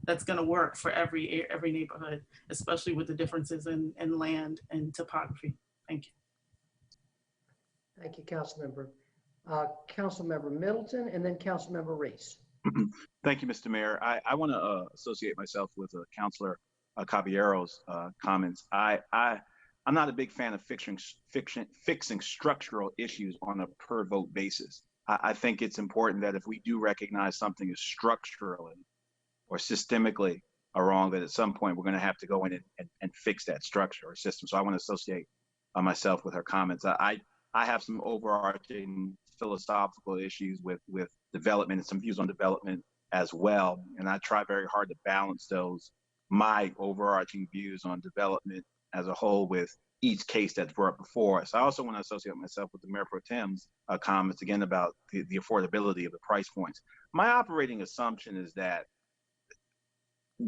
that's going to work for every neighborhood, especially with the differences in land and topography. Thank you. Thank you, Councilmember. Councilmember Middleton and then Councilmember Reese. Thank you, Mr. Mayor. I want to associate myself with Councilor Caballero's comments. I'm not a big fan of fixing structural issues on a per vote basis. I think it's important that if we do recognize something is structurally or systemically wrong, that at some point we're going to have to go in and fix that structure or system. So I want to associate myself with her comments. I have some overarching philosophical issues with development and some views on development as well. And I try very hard to balance my overarching views on development as a whole with each case that's brought before us. I also want to associate myself with the Mayor Pro Tem's comments again about the affordability of the price points. My operating assumption is that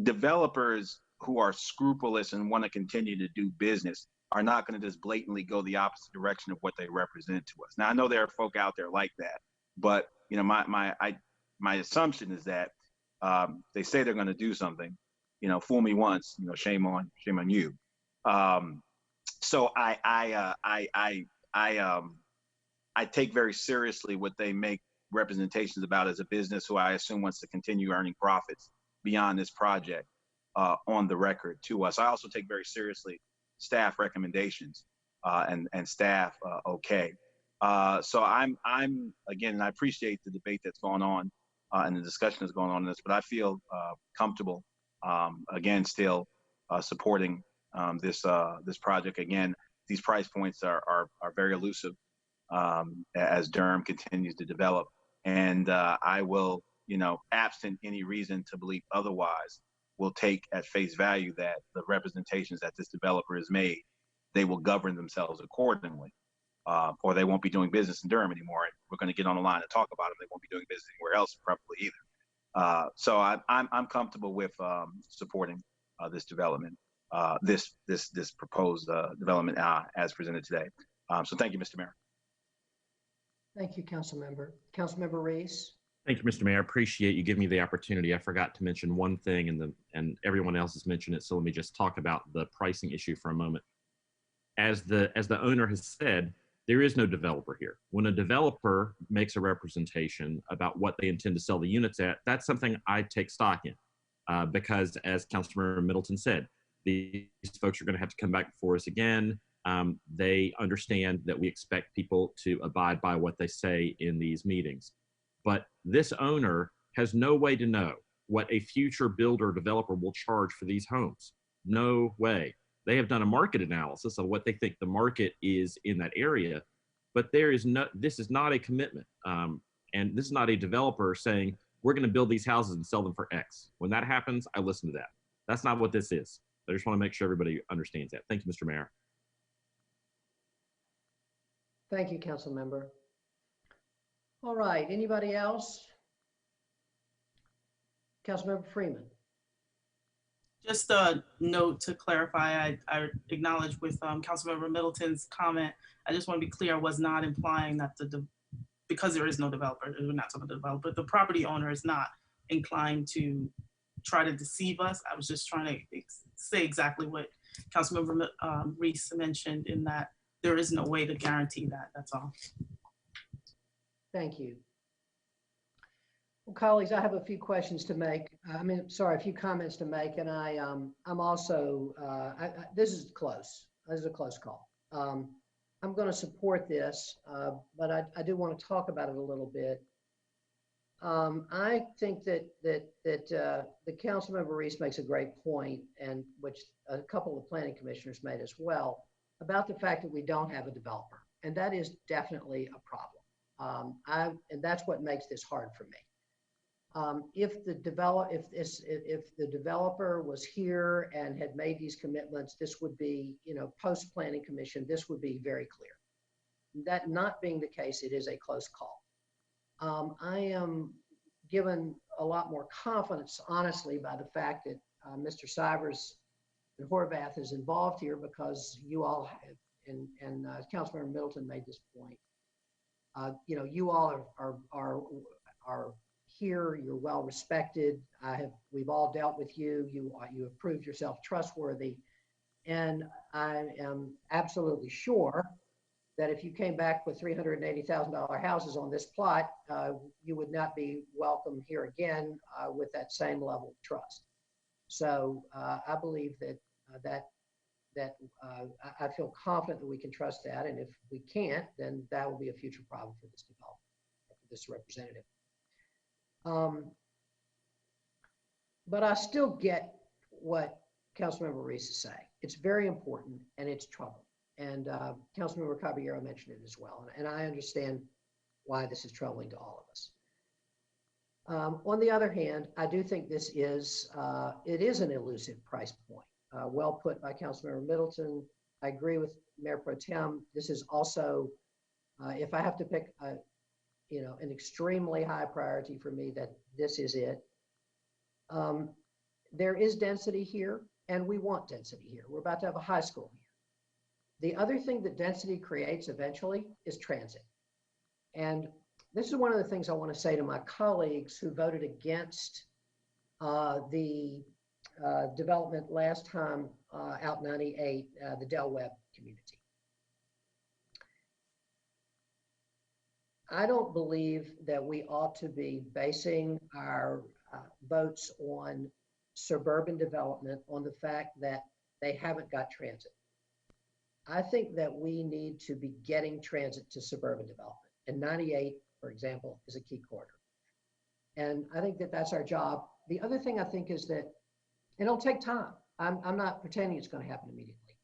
developers who are scrupulous and want to continue to do business are not going to just blatantly go the opposite direction of what they represent to us. Now, I know there are folk out there like that, but my assumption is that they say they're going to do something, fool me once, shame on you. So I take very seriously what they make representations about as a business who I assume wants to continue earning profits beyond this project on the record to us. I also take very seriously staff recommendations and staff okay. So I'm again, and I appreciate the debate that's going on and the discussion that's going on in this, but I feel comfortable again still supporting this project. Again, these price points are very elusive as Durham continues to develop, and I will, absent any reason to believe otherwise, will take at face value that the representations that this developer has made, they will govern themselves accordingly, or they won't be doing business in Durham anymore. And we're going to get on the line and talk about them. They won't be doing business anywhere else probably either. So I'm comfortable with supporting this development. this proposed development as presented today. So thank you, Mr. Mayor. Thank you, Council Member. Council Member Reese. Thank you, Mr. Mayor. I appreciate you giving me the opportunity. I forgot to mention one thing, and everyone else has mentioned it. So let me just talk about the pricing issue for a moment. As the owner has said, there is no developer here. When a developer makes a representation about what they intend to sell the units at, that's something I take stock in, because as Councilmember Middleton said, these folks are going to have to come back before us again. They understand that we expect people to abide by what they say in these meetings. But this owner has no way to know what a future builder developer will charge for these homes. No way. They have done a market analysis of what they think the market is in that area, but this is not a commitment. And this is not a developer saying, we're going to build these houses and sell them for X. When that happens, I listen to that. That's not what this is. I just want to make sure everybody understands that. Thank you, Mr. Mayor. Thank you, Council Member. All right, anybody else? Councilmember Freeman. Just a note to clarify, I acknowledge with Councilmember Middleton's comment. I just want to be clear, I was not implying that because there is no developer, we're not talking about the developer, the property owner is not inclined to try to deceive us. I was just trying to say exactly what Councilmember Reese mentioned, in that there is no way to guarantee that, that's all. Thank you. Well, colleagues, I have a few questions to make. A few comments to make, and I'm also, this is close. This is a close call. I'm going to support this, but I do want to talk about it a little bit. I think that the Councilmember Reese makes a great point, and which a couple of planning commissioners made as well, about the fact that we don't have a developer, and that is definitely a problem. And that's what makes this hard for me. If the developer was here and had made these commitments, this would be, post planning commission, this would be very clear. That not being the case, it is a close call. I am given a lot more confidence, honestly, by the fact that Mr. Sivers and Horvath is involved here, because you all have, and Councilmember Middleton made this point. You all are here. You're well respected. We've all dealt with you. You have proved yourself trustworthy, and I am absolutely sure that if you came back with $380,000 houses on this plot, you would not be welcome here again with that same level of trust. So I believe that I feel confident that we can trust that, and if we can't, then that will be a future problem for this developer, for this representative. But I still get what Councilmember Reese is saying. It's very important, and it's trouble. And Councilmember Caballero mentioned it as well, and I understand why this is troubling to all of us. On the other hand, I do think this is it is an elusive price point. Well put by Councilmember Middleton. I agree with Mayor Pro Tem. This is also, if I have to pick an extremely high priority for me, that this is it. There is density here, and we want density here. We're about to have a high school here. The other thing that density creates eventually is transit. And this is one of the things I want to say to my colleagues who voted against the development last time out 98, the Del Webb community. I don't believe that we ought to be basing our votes on suburban development on the fact that they haven't got transit. I think that we need to be getting transit to suburban development. And 98, for example, is a key corridor. And I think that that's our job. The other thing I think is that it'll take time. I'm not pretending it's going to happen immediately.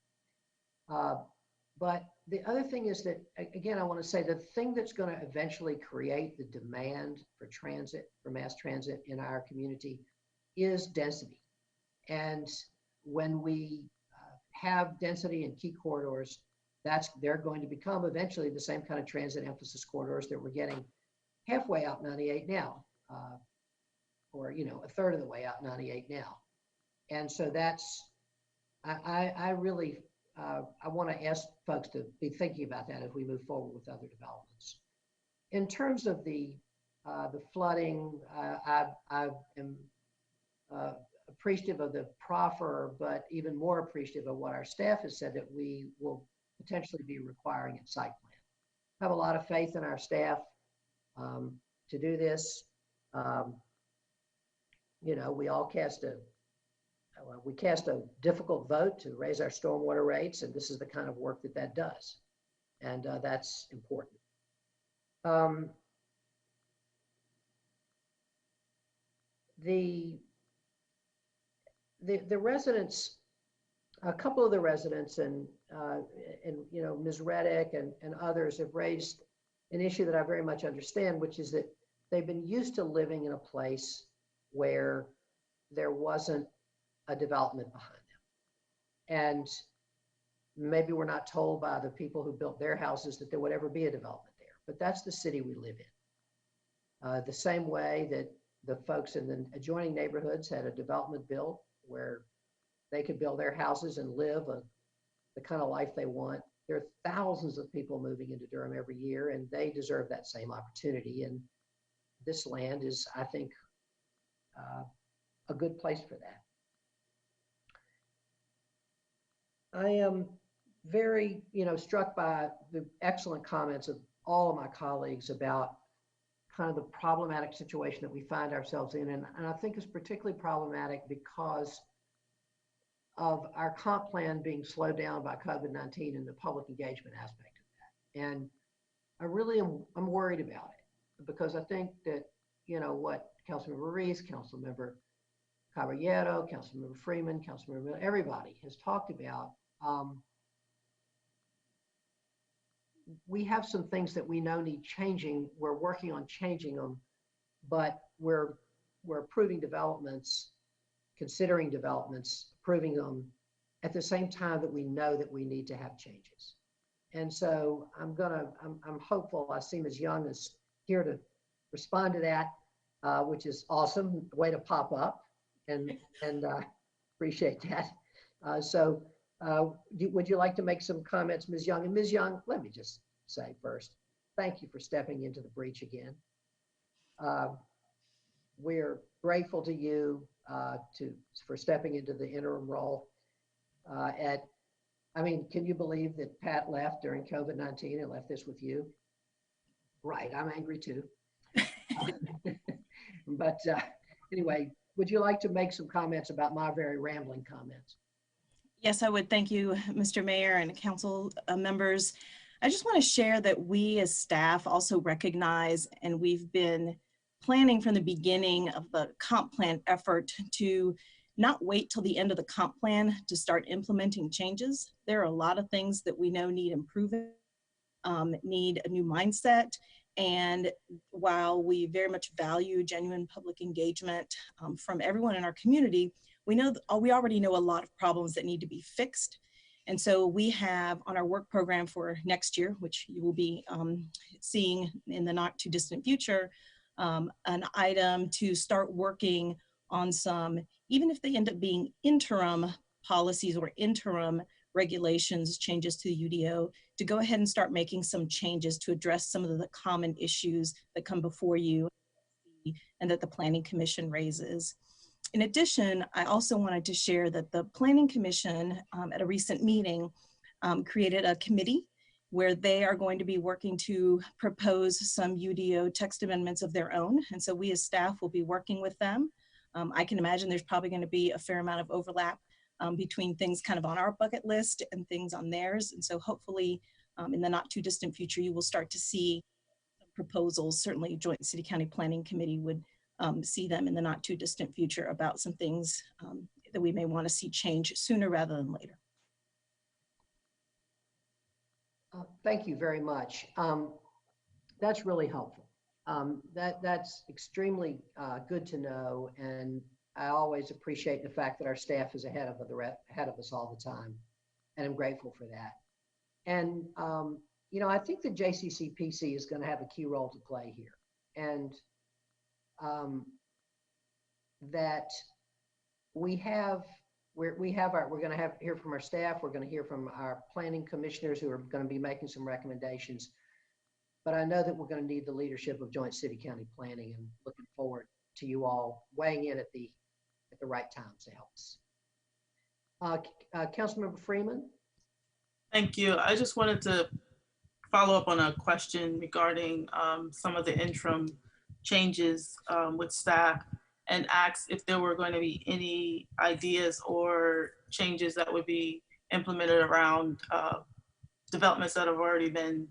But the other thing is that, again, I want to say the thing that's going to eventually create the demand for transit, for mass transit in our community, is density. And when we have density in key corridors, they're going to become eventually the same kind of transit emphasis corridors that we're getting halfway out 98 now, or a third of the way out 98 now. And so that's I really, I want to ask folks to be thinking about that as we move forward with other developments. In terms of the flooding, I am appreciative of the proffer, but even more appreciative of what our staff has said that we will potentially be requiring at site plan. I have a lot of faith in our staff to do this. You know, we cast a difficult vote to raise our stormwater rates, and this is the kind of work that does, and that's important. The residents, a couple of the residents, and you know, Ms. Reddick and others have raised an issue that I very much understand, which is that they've been used to living in a place where there wasn't a development behind them. And maybe we're not told by the people who built their houses that there would ever be a development there, but that's the city we live in. The same way that the folks in the adjoining neighborhoods had a development built where they could build their houses and live the kind of life they want. There are thousands of people moving into Durham every year, and they deserve that same opportunity. And this land is, I think, a good place for that. I am very, struck by the excellent comments of all of my colleagues about kind of the problematic situation that we find ourselves in. And I think it's particularly problematic because of our comp plan being slowed down by COVID-19 and the public engagement aspect of that. And I really I'm worried about it, because I think that, what Councilmember Reese, Councilmember Caballero, Councilmember Freeman, Councilmember, everybody has talked about, we have some things that we know need changing. We're working on changing them, but we're approving developments, considering developments, approving them at the same time that we know that we need to have changes. And so I'm hopeful. I see Ms. Young is here to respond to that, which is awesome. Way to pop up, and appreciate that. Would you like to make some comments, Ms. Young? And Ms. Young, let me just say first, thank you for stepping into the breach again. We're grateful to you for stepping into the interim role. Can you believe that Pat left during COVID-19 and left this with you? Right, I'm angry too. But anyway, would you like to make some comments about my very rambling comments? Yes, I would. Thank you, Mr. Mayor and council members. I just want to share that we as staff also recognize, and we've been planning from the beginning of the comp plan effort to not wait till the end of the comp plan to start implementing changes. There are a lot of things that we know need improving, need a new mindset. And while we very much value genuine public engagement from everyone in our community, we already know a lot of problems that need to be fixed. And so we have on our work program for next year, which you will be seeing in the not too distant future, an item to start working on some, even if they end up being interim policies or interim regulations, changes to the UDO, to go ahead and start making some changes to address some of the common issues that come before you and that the Planning Commission raises. In addition, I also wanted to share that the Planning Commission at a recent meeting created a committee where they are going to be working to propose some UDO text amendments of their own. And so we as staff will be working with them. I can imagine there's probably going to be a fair amount of overlap between things kind of on our bucket list and things on theirs. And so hopefully in the not too distant future, you will start to see proposals. Certainly Joint City County Planning Committee would see them in the not too distant future about some things that we may want to see change sooner rather than later. Thank you very much. That's really helpful. That's extremely good to know, and I always appreciate the fact that our staff is ahead of us all the time, and I'm grateful for that. And I think the JCCPC is going to have a key role to play here, and that we have we're going to hear from our staff. We're going to hear from our planning commissioners who are going to be making some recommendations. But I know that we're going to need the leadership of joint city county planning, and looking forward to you all weighing in at the right times to help us. Councilmember Freeman. Thank you. I just wanted to follow up on a question regarding some of the interim changes with staff, and ask if there were going to be any ideas or changes that would be implemented around developments that have already been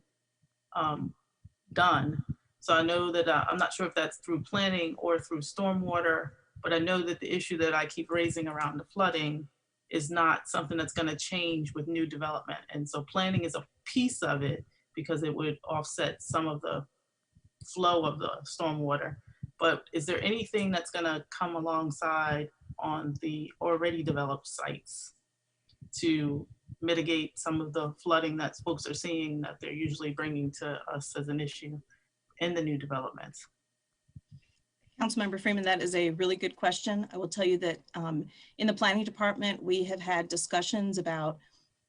done. So I know that I'm not sure if that's through planning or through stormwater, but I know that the issue that I keep raising around the flooding is not something that's going to change with new development. And so planning is a piece of it because it would offset some of the flow of the stormwater. But is there anything that's going to come alongside on the already developed sites to mitigate some of the flooding that folks are seeing that they're usually bringing to us as an issue in the new developments? Councilmember Freeman, that is a really good question. I will tell you that in the planning department, we have had discussions about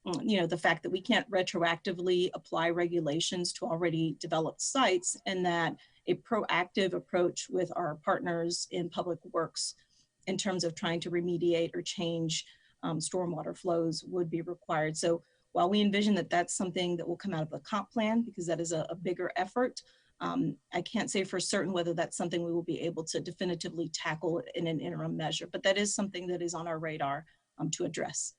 the fact that we can't retroactively apply regulations to already developed sites, and that a proactive approach with our partners in public works in terms of trying to remediate or change stormwater flows would be required. So while we envision that that's something that will come out of the comp plan, because that is a bigger effort, I can't say for certain whether that's something we will be able to definitively tackle in an interim measure, but that is something that is on our radar to address.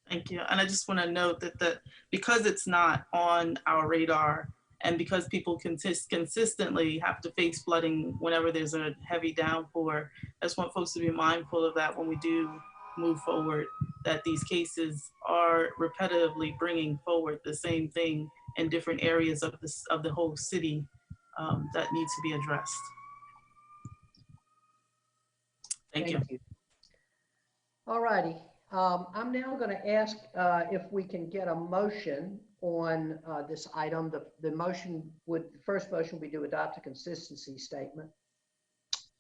Thank you. And I just want to note that because it's not on our radar, and because people consistently have to face flooding whenever there's a heavy downpour, I just want folks to be mindful of that when we do move forward, that these cases are repetitively bringing forward the same thing in different areas of the whole city that needs to be addressed. Thank you. All righty. I'm now going to ask if we can get a motion on this item. The first motion would be to adopt a consistency statement.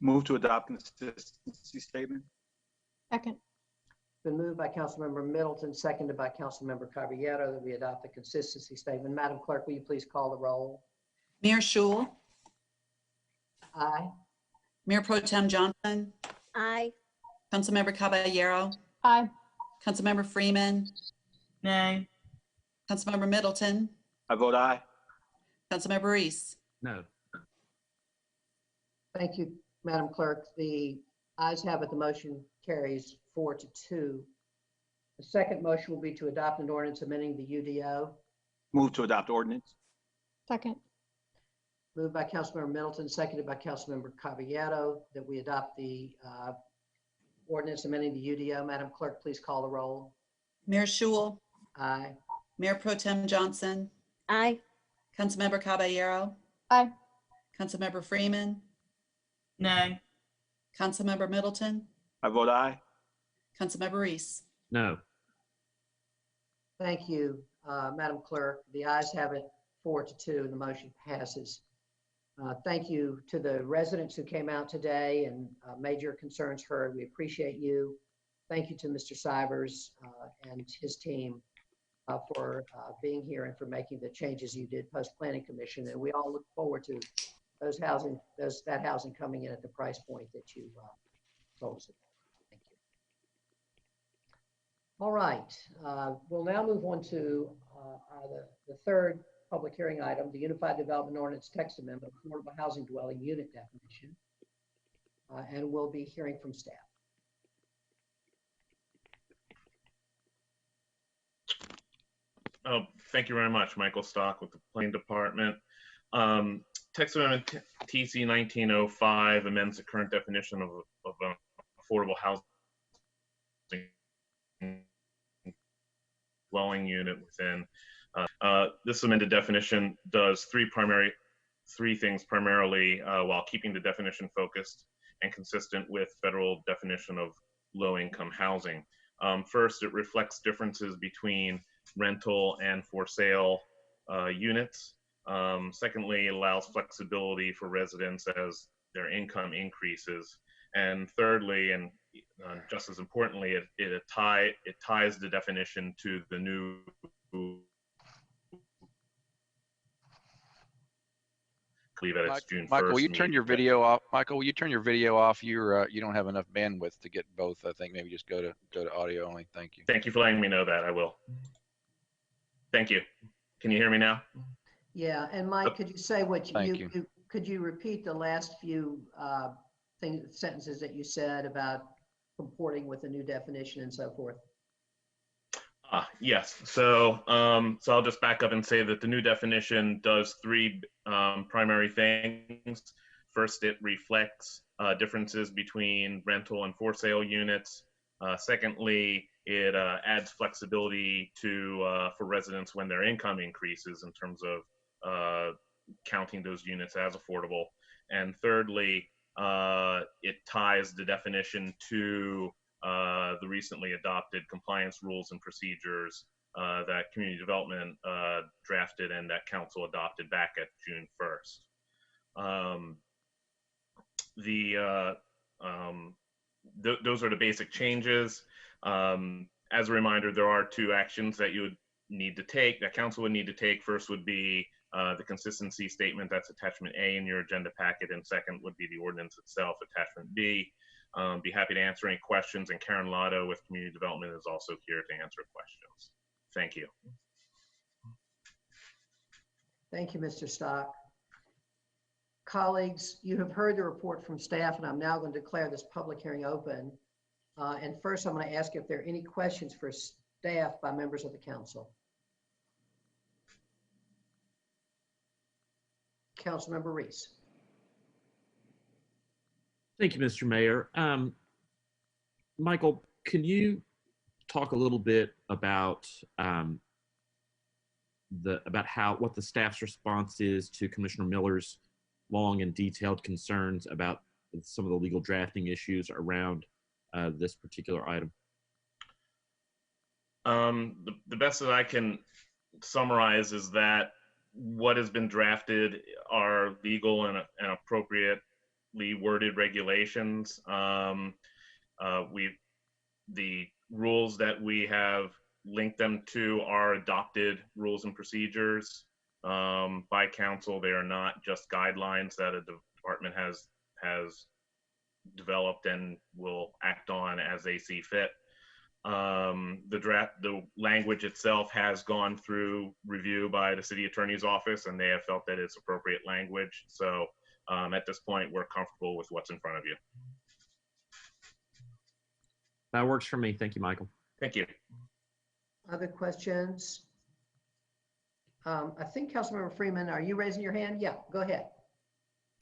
Move to adopt consistency statement. Second. Been moved by Councilmember Middleton, seconded by Councilmember Caballero, that we adopt the consistency statement. Madam Clerk, will you please call the roll? Mayor Schul. Aye. Mayor Pro Tem Johnson. Aye. Councilmember Caballero. Aye. Councilmember Freeman. Nay. Councilmember Middleton. I vote aye. Councilmember Reese. No. Thank you, Madam Clerk. The ayes have it. The motion carries 4-2. The second motion will be to adopt an ordinance amending the UDO. Move to adopt ordinance. Second. Moved by Councilmember Middleton, seconded by Councilmember Caballero, that we adopt the ordinance amending the UDO. Madam Clerk, please call the roll. Mayor Schul. Aye. Mayor Pro Tem Johnson. Aye. Councilmember Caballero. Aye. Councilmember Freeman. Nay. Councilmember Middleton. I vote aye. Councilmember Reese. No. Thank you, Madam Clerk. The ayes have it 4-2, and the motion passes. Thank you to the residents who came out today and made your concerns heard. We appreciate you. Thank you to Mr. Sivers and his team for being here and for making the changes you did post-planning commission. And we all look forward to that housing coming in at the price point that you told us about. Thank you. All right, we'll now move on to the third public hearing item, the Unified Development Ordinance Text Amendment, Affordable Housing Dwelling Unit Definition, and we'll be hearing from staff. Oh, thank you very much, Michael Stock with the Planning Department. Text Amendment TC 1905 amends the current definition of affordable housing dwelling unit within. This amended definition does three things primarily while keeping the definition focused and consistent with federal definition of low-income housing. First, it reflects differences between rental and for sale units. Secondly, it allows flexibility for residents as their income increases. And thirdly, and just as importantly, it ties the definition to the new. I believe that it's June 1st. Michael, will you turn your video off? Michael, will you turn your video off? You're you don't have enough bandwidth to get both. I think maybe just go to audio only. Thank you. Thank you for letting me know that. I will. Thank you. Can you hear me now? Yeah, and Mike, could you say what Thank you. Could you repeat the last few sentences that you said about comporting with the new definition and so forth? Yes. So I'll just back up and say that the new definition does three primary things. First, it reflects differences between rental and for sale units. Secondly, it adds flexibility to for residents when their income increases in terms of counting those units as affordable. And thirdly, it ties the definition to the recently adopted compliance rules and procedures that community development drafted and that council adopted back at June 1st. Those are the basic changes. As a reminder, there are two actions that you would need to take, that council would need to take. First would be the consistency statement, that's attachment A in your agenda packet, and second would be the ordinance itself, attachment B. Be happy to answer any questions, and Karen Lotto with Community Development is also here to answer questions. Thank you. Thank you, Mr. Stock. Colleagues, you have heard the report from staff, and I'm now going to declare this public hearing open. And first, I'm going to ask if there are any questions for staff by members of the council. Councilmember Reese. Thank you, Mr. Mayor. Michael, can you talk a little bit about what the staff's response is to Commissioner Miller's long and detailed concerns about some of the legal drafting issues around this particular item? The best that I can summarize is that what has been drafted are legal and appropriately worded regulations. The rules that we have linked them to are adopted rules and procedures by council. They are not just guidelines that a department has developed and will act on as they see fit. The language itself has gone through review by the city attorney's office, and they have felt that it's appropriate language. So at this point, we're comfortable with what's in front of you. That works for me. Thank you, Michael. Thank you. Other questions? I think Councilmember Freeman, are you raising your hand? Yeah, go ahead.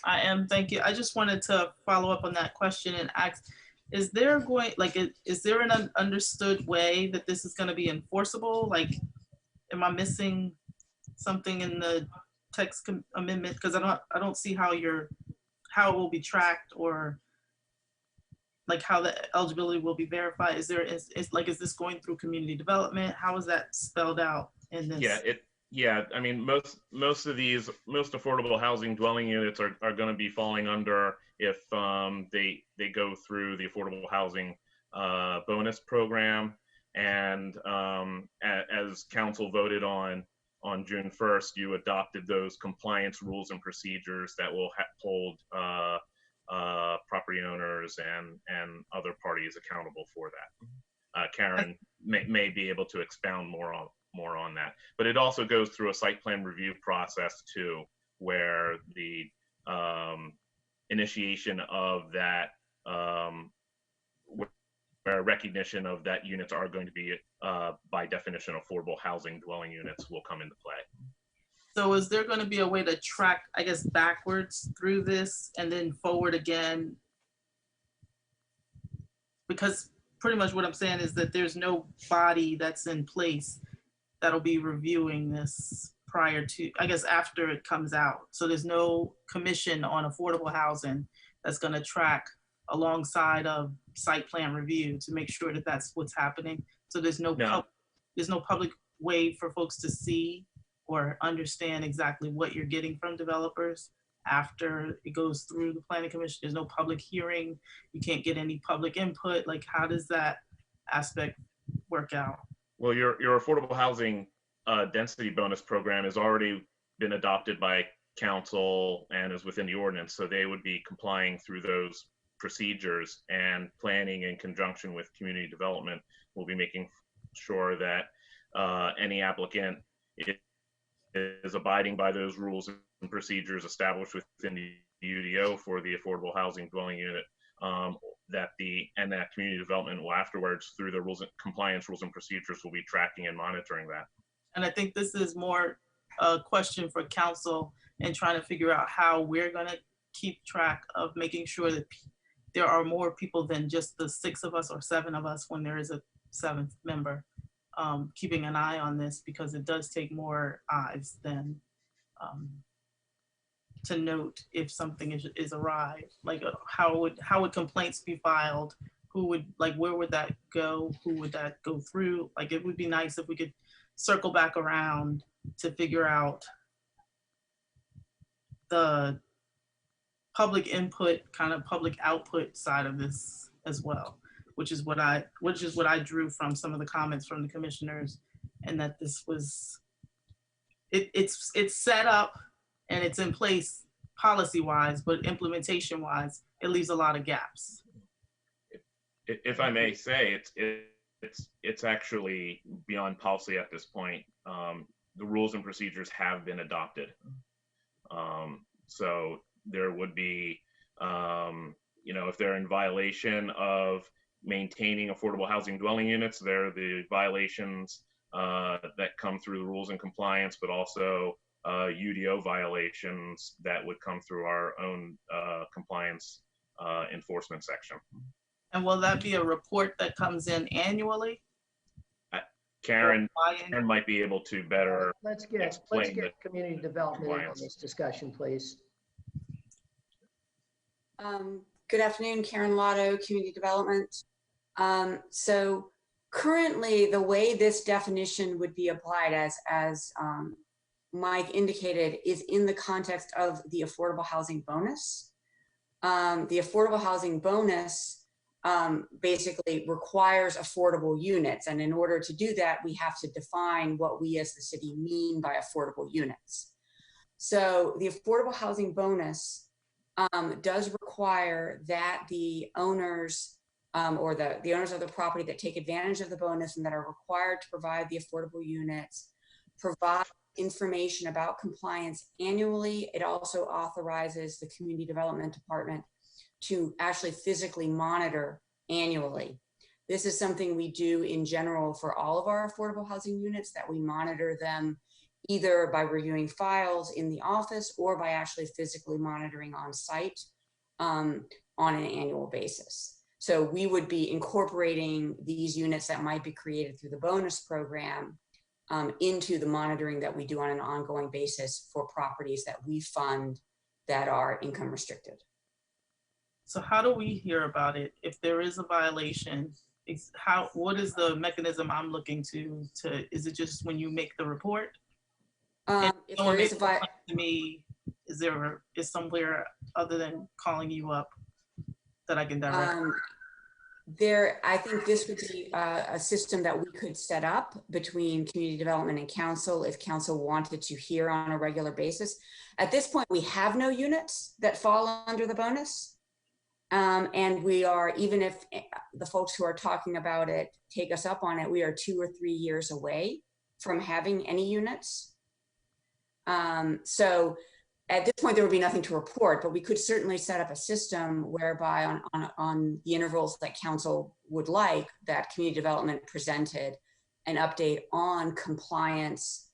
I am, thank you. I just wanted to follow up on that question and ask, is there an understood way that this is going to be enforceable? Like, am I missing something in the text amendment? Because I don't see how it will be tracked, or like how the eligibility will be verified. Is this going through community development? How is that spelled out in this? Yeah, I mean, most affordable housing dwelling units are going to be falling under if they go through the affordable housing bonus program. And as council voted on June 1st, you adopted those compliance rules and procedures that will hold property owners and other parties accountable for that. Karen may be able to expound more on that, but it also goes through a site plan review process too, where the initiation of that, where recognition of that units are going to be by definition affordable housing dwelling units will come into play. So is there going to be a way to track, I guess, backwards through this and then forward again? Because pretty much what I'm saying is that there's no body that's in place that'll be reviewing this prior to, I guess, after it comes out. So there's no commission on affordable housing that's going to track alongside of site plan review to make sure that that's what's happening. So there's no public way for folks to see or understand exactly what you're getting from developers after it goes through the planning commission? There's no public hearing. You can't get any public input. Like, how does that aspect work out? Well, your affordable housing density bonus program has already been adopted by council and is within the ordinance. So they would be complying through those procedures, and planning in conjunction with community development will be making sure that any applicant is abiding by those rules and procedures established within the UDO for the affordable housing dwelling unit, that community development will afterwards, through the rules and compliance rules and procedures, will be tracking and monitoring that. And I think this is more a question for council and trying to figure out how we're going to keep track of making sure that there are more people than just the 6 of us or 7 of us when there is a 7th member, keeping an eye on this, because it does take more eyes than to note if something is awry. Like how would complaints be filed? Who would, like, where would that go? Who would that go through? Like, it would be nice if we could circle back around to figure out the public input, kind of public output side of this as well, which is what I drew from some of the comments from the commissioners, and that this was, it's set up and it's in place policy wise, but implementation wise, it leaves a lot of gaps. If I may say, it's actually beyond policy at this point. The rules and procedures have been adopted. So there would be, if they're in violation of maintaining affordable housing dwelling units, there are the violations that come through the rules and compliance, but also UDO violations that would come through our own compliance enforcement section. And will that be a report that comes in annually? Karen might be able to better Let's get community development on this discussion, please. Good afternoon, Karen Lotto, Community Development. So currently, the way this definition would be applied, as Mike indicated, is in the context of the affordable housing bonus. The affordable housing bonus basically requires affordable units. And in order to do that, we have to define what we as the city mean by affordable units. So the affordable housing bonus does require that the owners or the owners of the property that take advantage of the bonus and that are required to provide the affordable units provide information about compliance annually. It also authorizes the community development department to actually physically monitor annually. This is something we do in general for all of our affordable housing units, that we monitor them either by reviewing files in the office or by actually physically monitoring on site on an annual basis. So we would be incorporating these units that might be created through the bonus program into the monitoring that we do on an ongoing basis for properties that we fund that are income restricted. So how do we hear about it? If there is a violation, what is the mechanism I'm looking to, is it just when you make the report? If there is a violation to me, is somewhere other than calling you up that I can direct? I think this would be a system that we could set up between community development and council if council wanted to hear on a regular basis. At this point, we have no units that fall under the bonus. And we are, even if the folks who are talking about it take us up on it, we are 2 or 3 years away from having any units. So at this point, there would be nothing to report, but we could certainly set up a system whereby on the intervals that council would like, that community development presented an update on compliance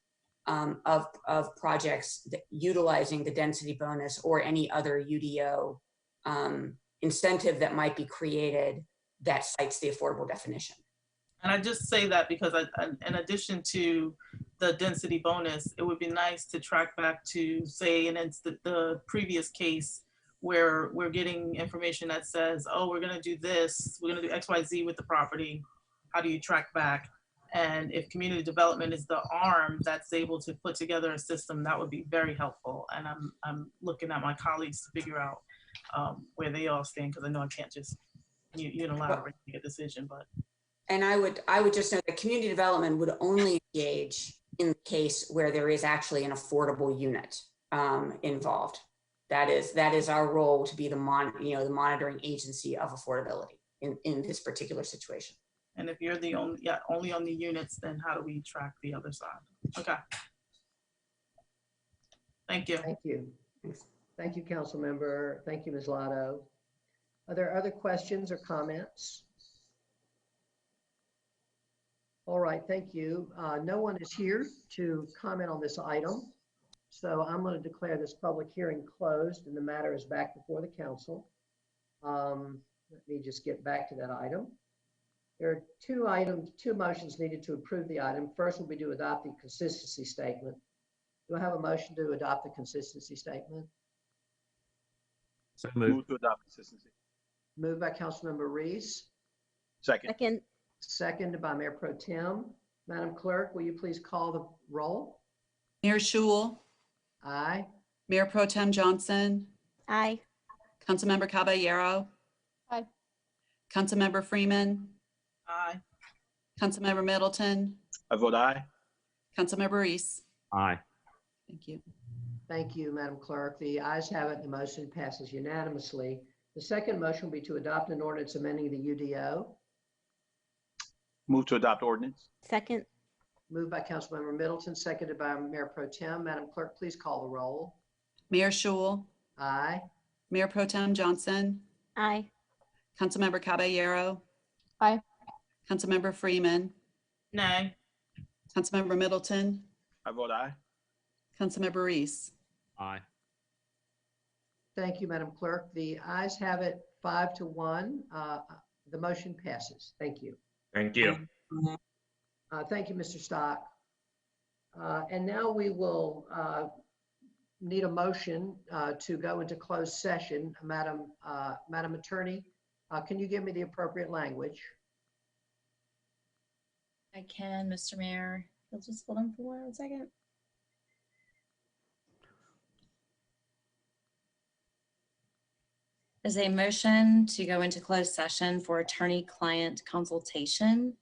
of projects utilizing the density bonus or any other UDO incentive that might be created that cites the affordable definition. And I just say that because in addition to the density bonus, it would be nice to track back to, say, the previous case where we're getting information that says, oh, we're gonna do this, we're gonna do X, Y, Z with the property. How do you track back? And if community development is the arm that's able to put together a system, that would be very helpful. And I'm looking at my colleagues to figure out where they all stand, because I know I can't just unilaterally make a decision. But And I would just note that community development would only engage in the case where there is actually an affordable unit involved. That is our role, to be the monitoring agency of affordability in this particular situation. and if you're the only on the units, then how do we track the other side? Okay. Thank you. Thank you. Thank you, Council Member. Thank you, Ms. Lotto. Are there other questions or comments? All right, thank you. No one is here to comment on this item. So I'm going to declare this public hearing closed and the matter is back before the council. Let me just get back to that item. There are two motions needed to approve the item. First will be to adopt the consistency statement. Do I have a motion to adopt the consistency statement? So Move to adopt consistency. Moved by Councilmember Reese. Second. Seconded by Mayor Pro Tem. Madam Clerk, will you please call the roll? Mayor Schul, Aye. Mayor Pro Tem Johnson, Aye. Councilmember Caballero, Aye. Councilmember Freeman, Aye. Councilmember Middleton, I vote aye. Councilmember Reese. Aye. Thank you. Thank you, Madam Clerk. The ayes have it. The motion passes unanimously. The second motion will be to adopt an ordinance amending the UDO. Move to adopt ordinance. Second. Moved by Councilmember Middleton, seconded by Mayor Pro Tem. Madam Clerk, please call the roll. Mayor Schul, Aye. Mayor Pro Tem Johnson, Aye. Councilmember Caballero, Aye. Councilmember Freeman, Nay. Councilmember Middleton, I vote aye. Councilmember Reese. Aye. Thank you, Madam Clerk. The ayes have it 5-1. The motion passes. Thank you. Thank you. Thank you, Mr. Stock. And now we will need a motion to go into closed session. Madam Attorney, can you give me the appropriate language? I can, Mr. Mayor. You'll just hold on for 1 second. Is a motion to go into closed session for attorney-client consultation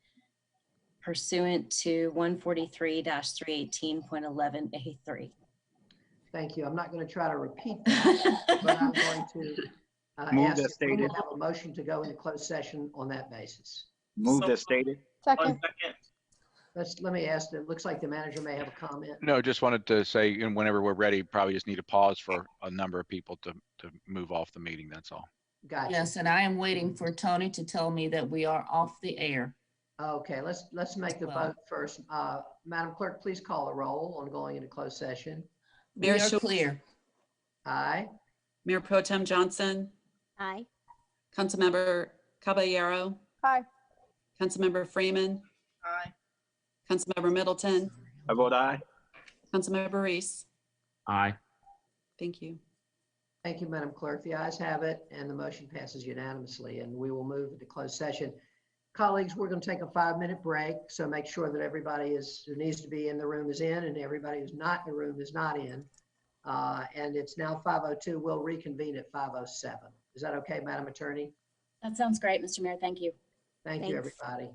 pursuant to 143-318.11A3. Thank you. I'm not going to try to repeat that, but I'm going to Move ask as if we stated. have a motion to go into closed session on that basis. Moved as stated. Second. Let me ask, it looks like the manager may have a comment. No, just wanted to say, and whenever we're ready, probably just need to pause for a number of people to move off the meeting. That's all. Gotcha. Yes, and I am waiting for Tony to tell me that we are off the air. Okay, let's make the vote first. Madam Clerk, please call the roll on going into closed session. We are clear. Aye. Mayor Pro Tem Johnson, Aye. Councilmember Caballero, Aye. Councilmember Freeman, Aye. Councilmember Middleton, I vote aye. Councilmember Reese. Aye. Thank you. Thank you, Madam Clerk. The ayes have it and the motion passes unanimously, and we will move into closed session. Colleagues, we're going to take a 5-minute break, so make sure that everybody who needs to be in the room is in and everybody who's not in the room is not in. And it's now 5:02. We'll reconvene at 5:07. Is that okay, Madam Attorney? That sounds great, Mr. Mayor. Thank you. Thank you, Thanks. everybody.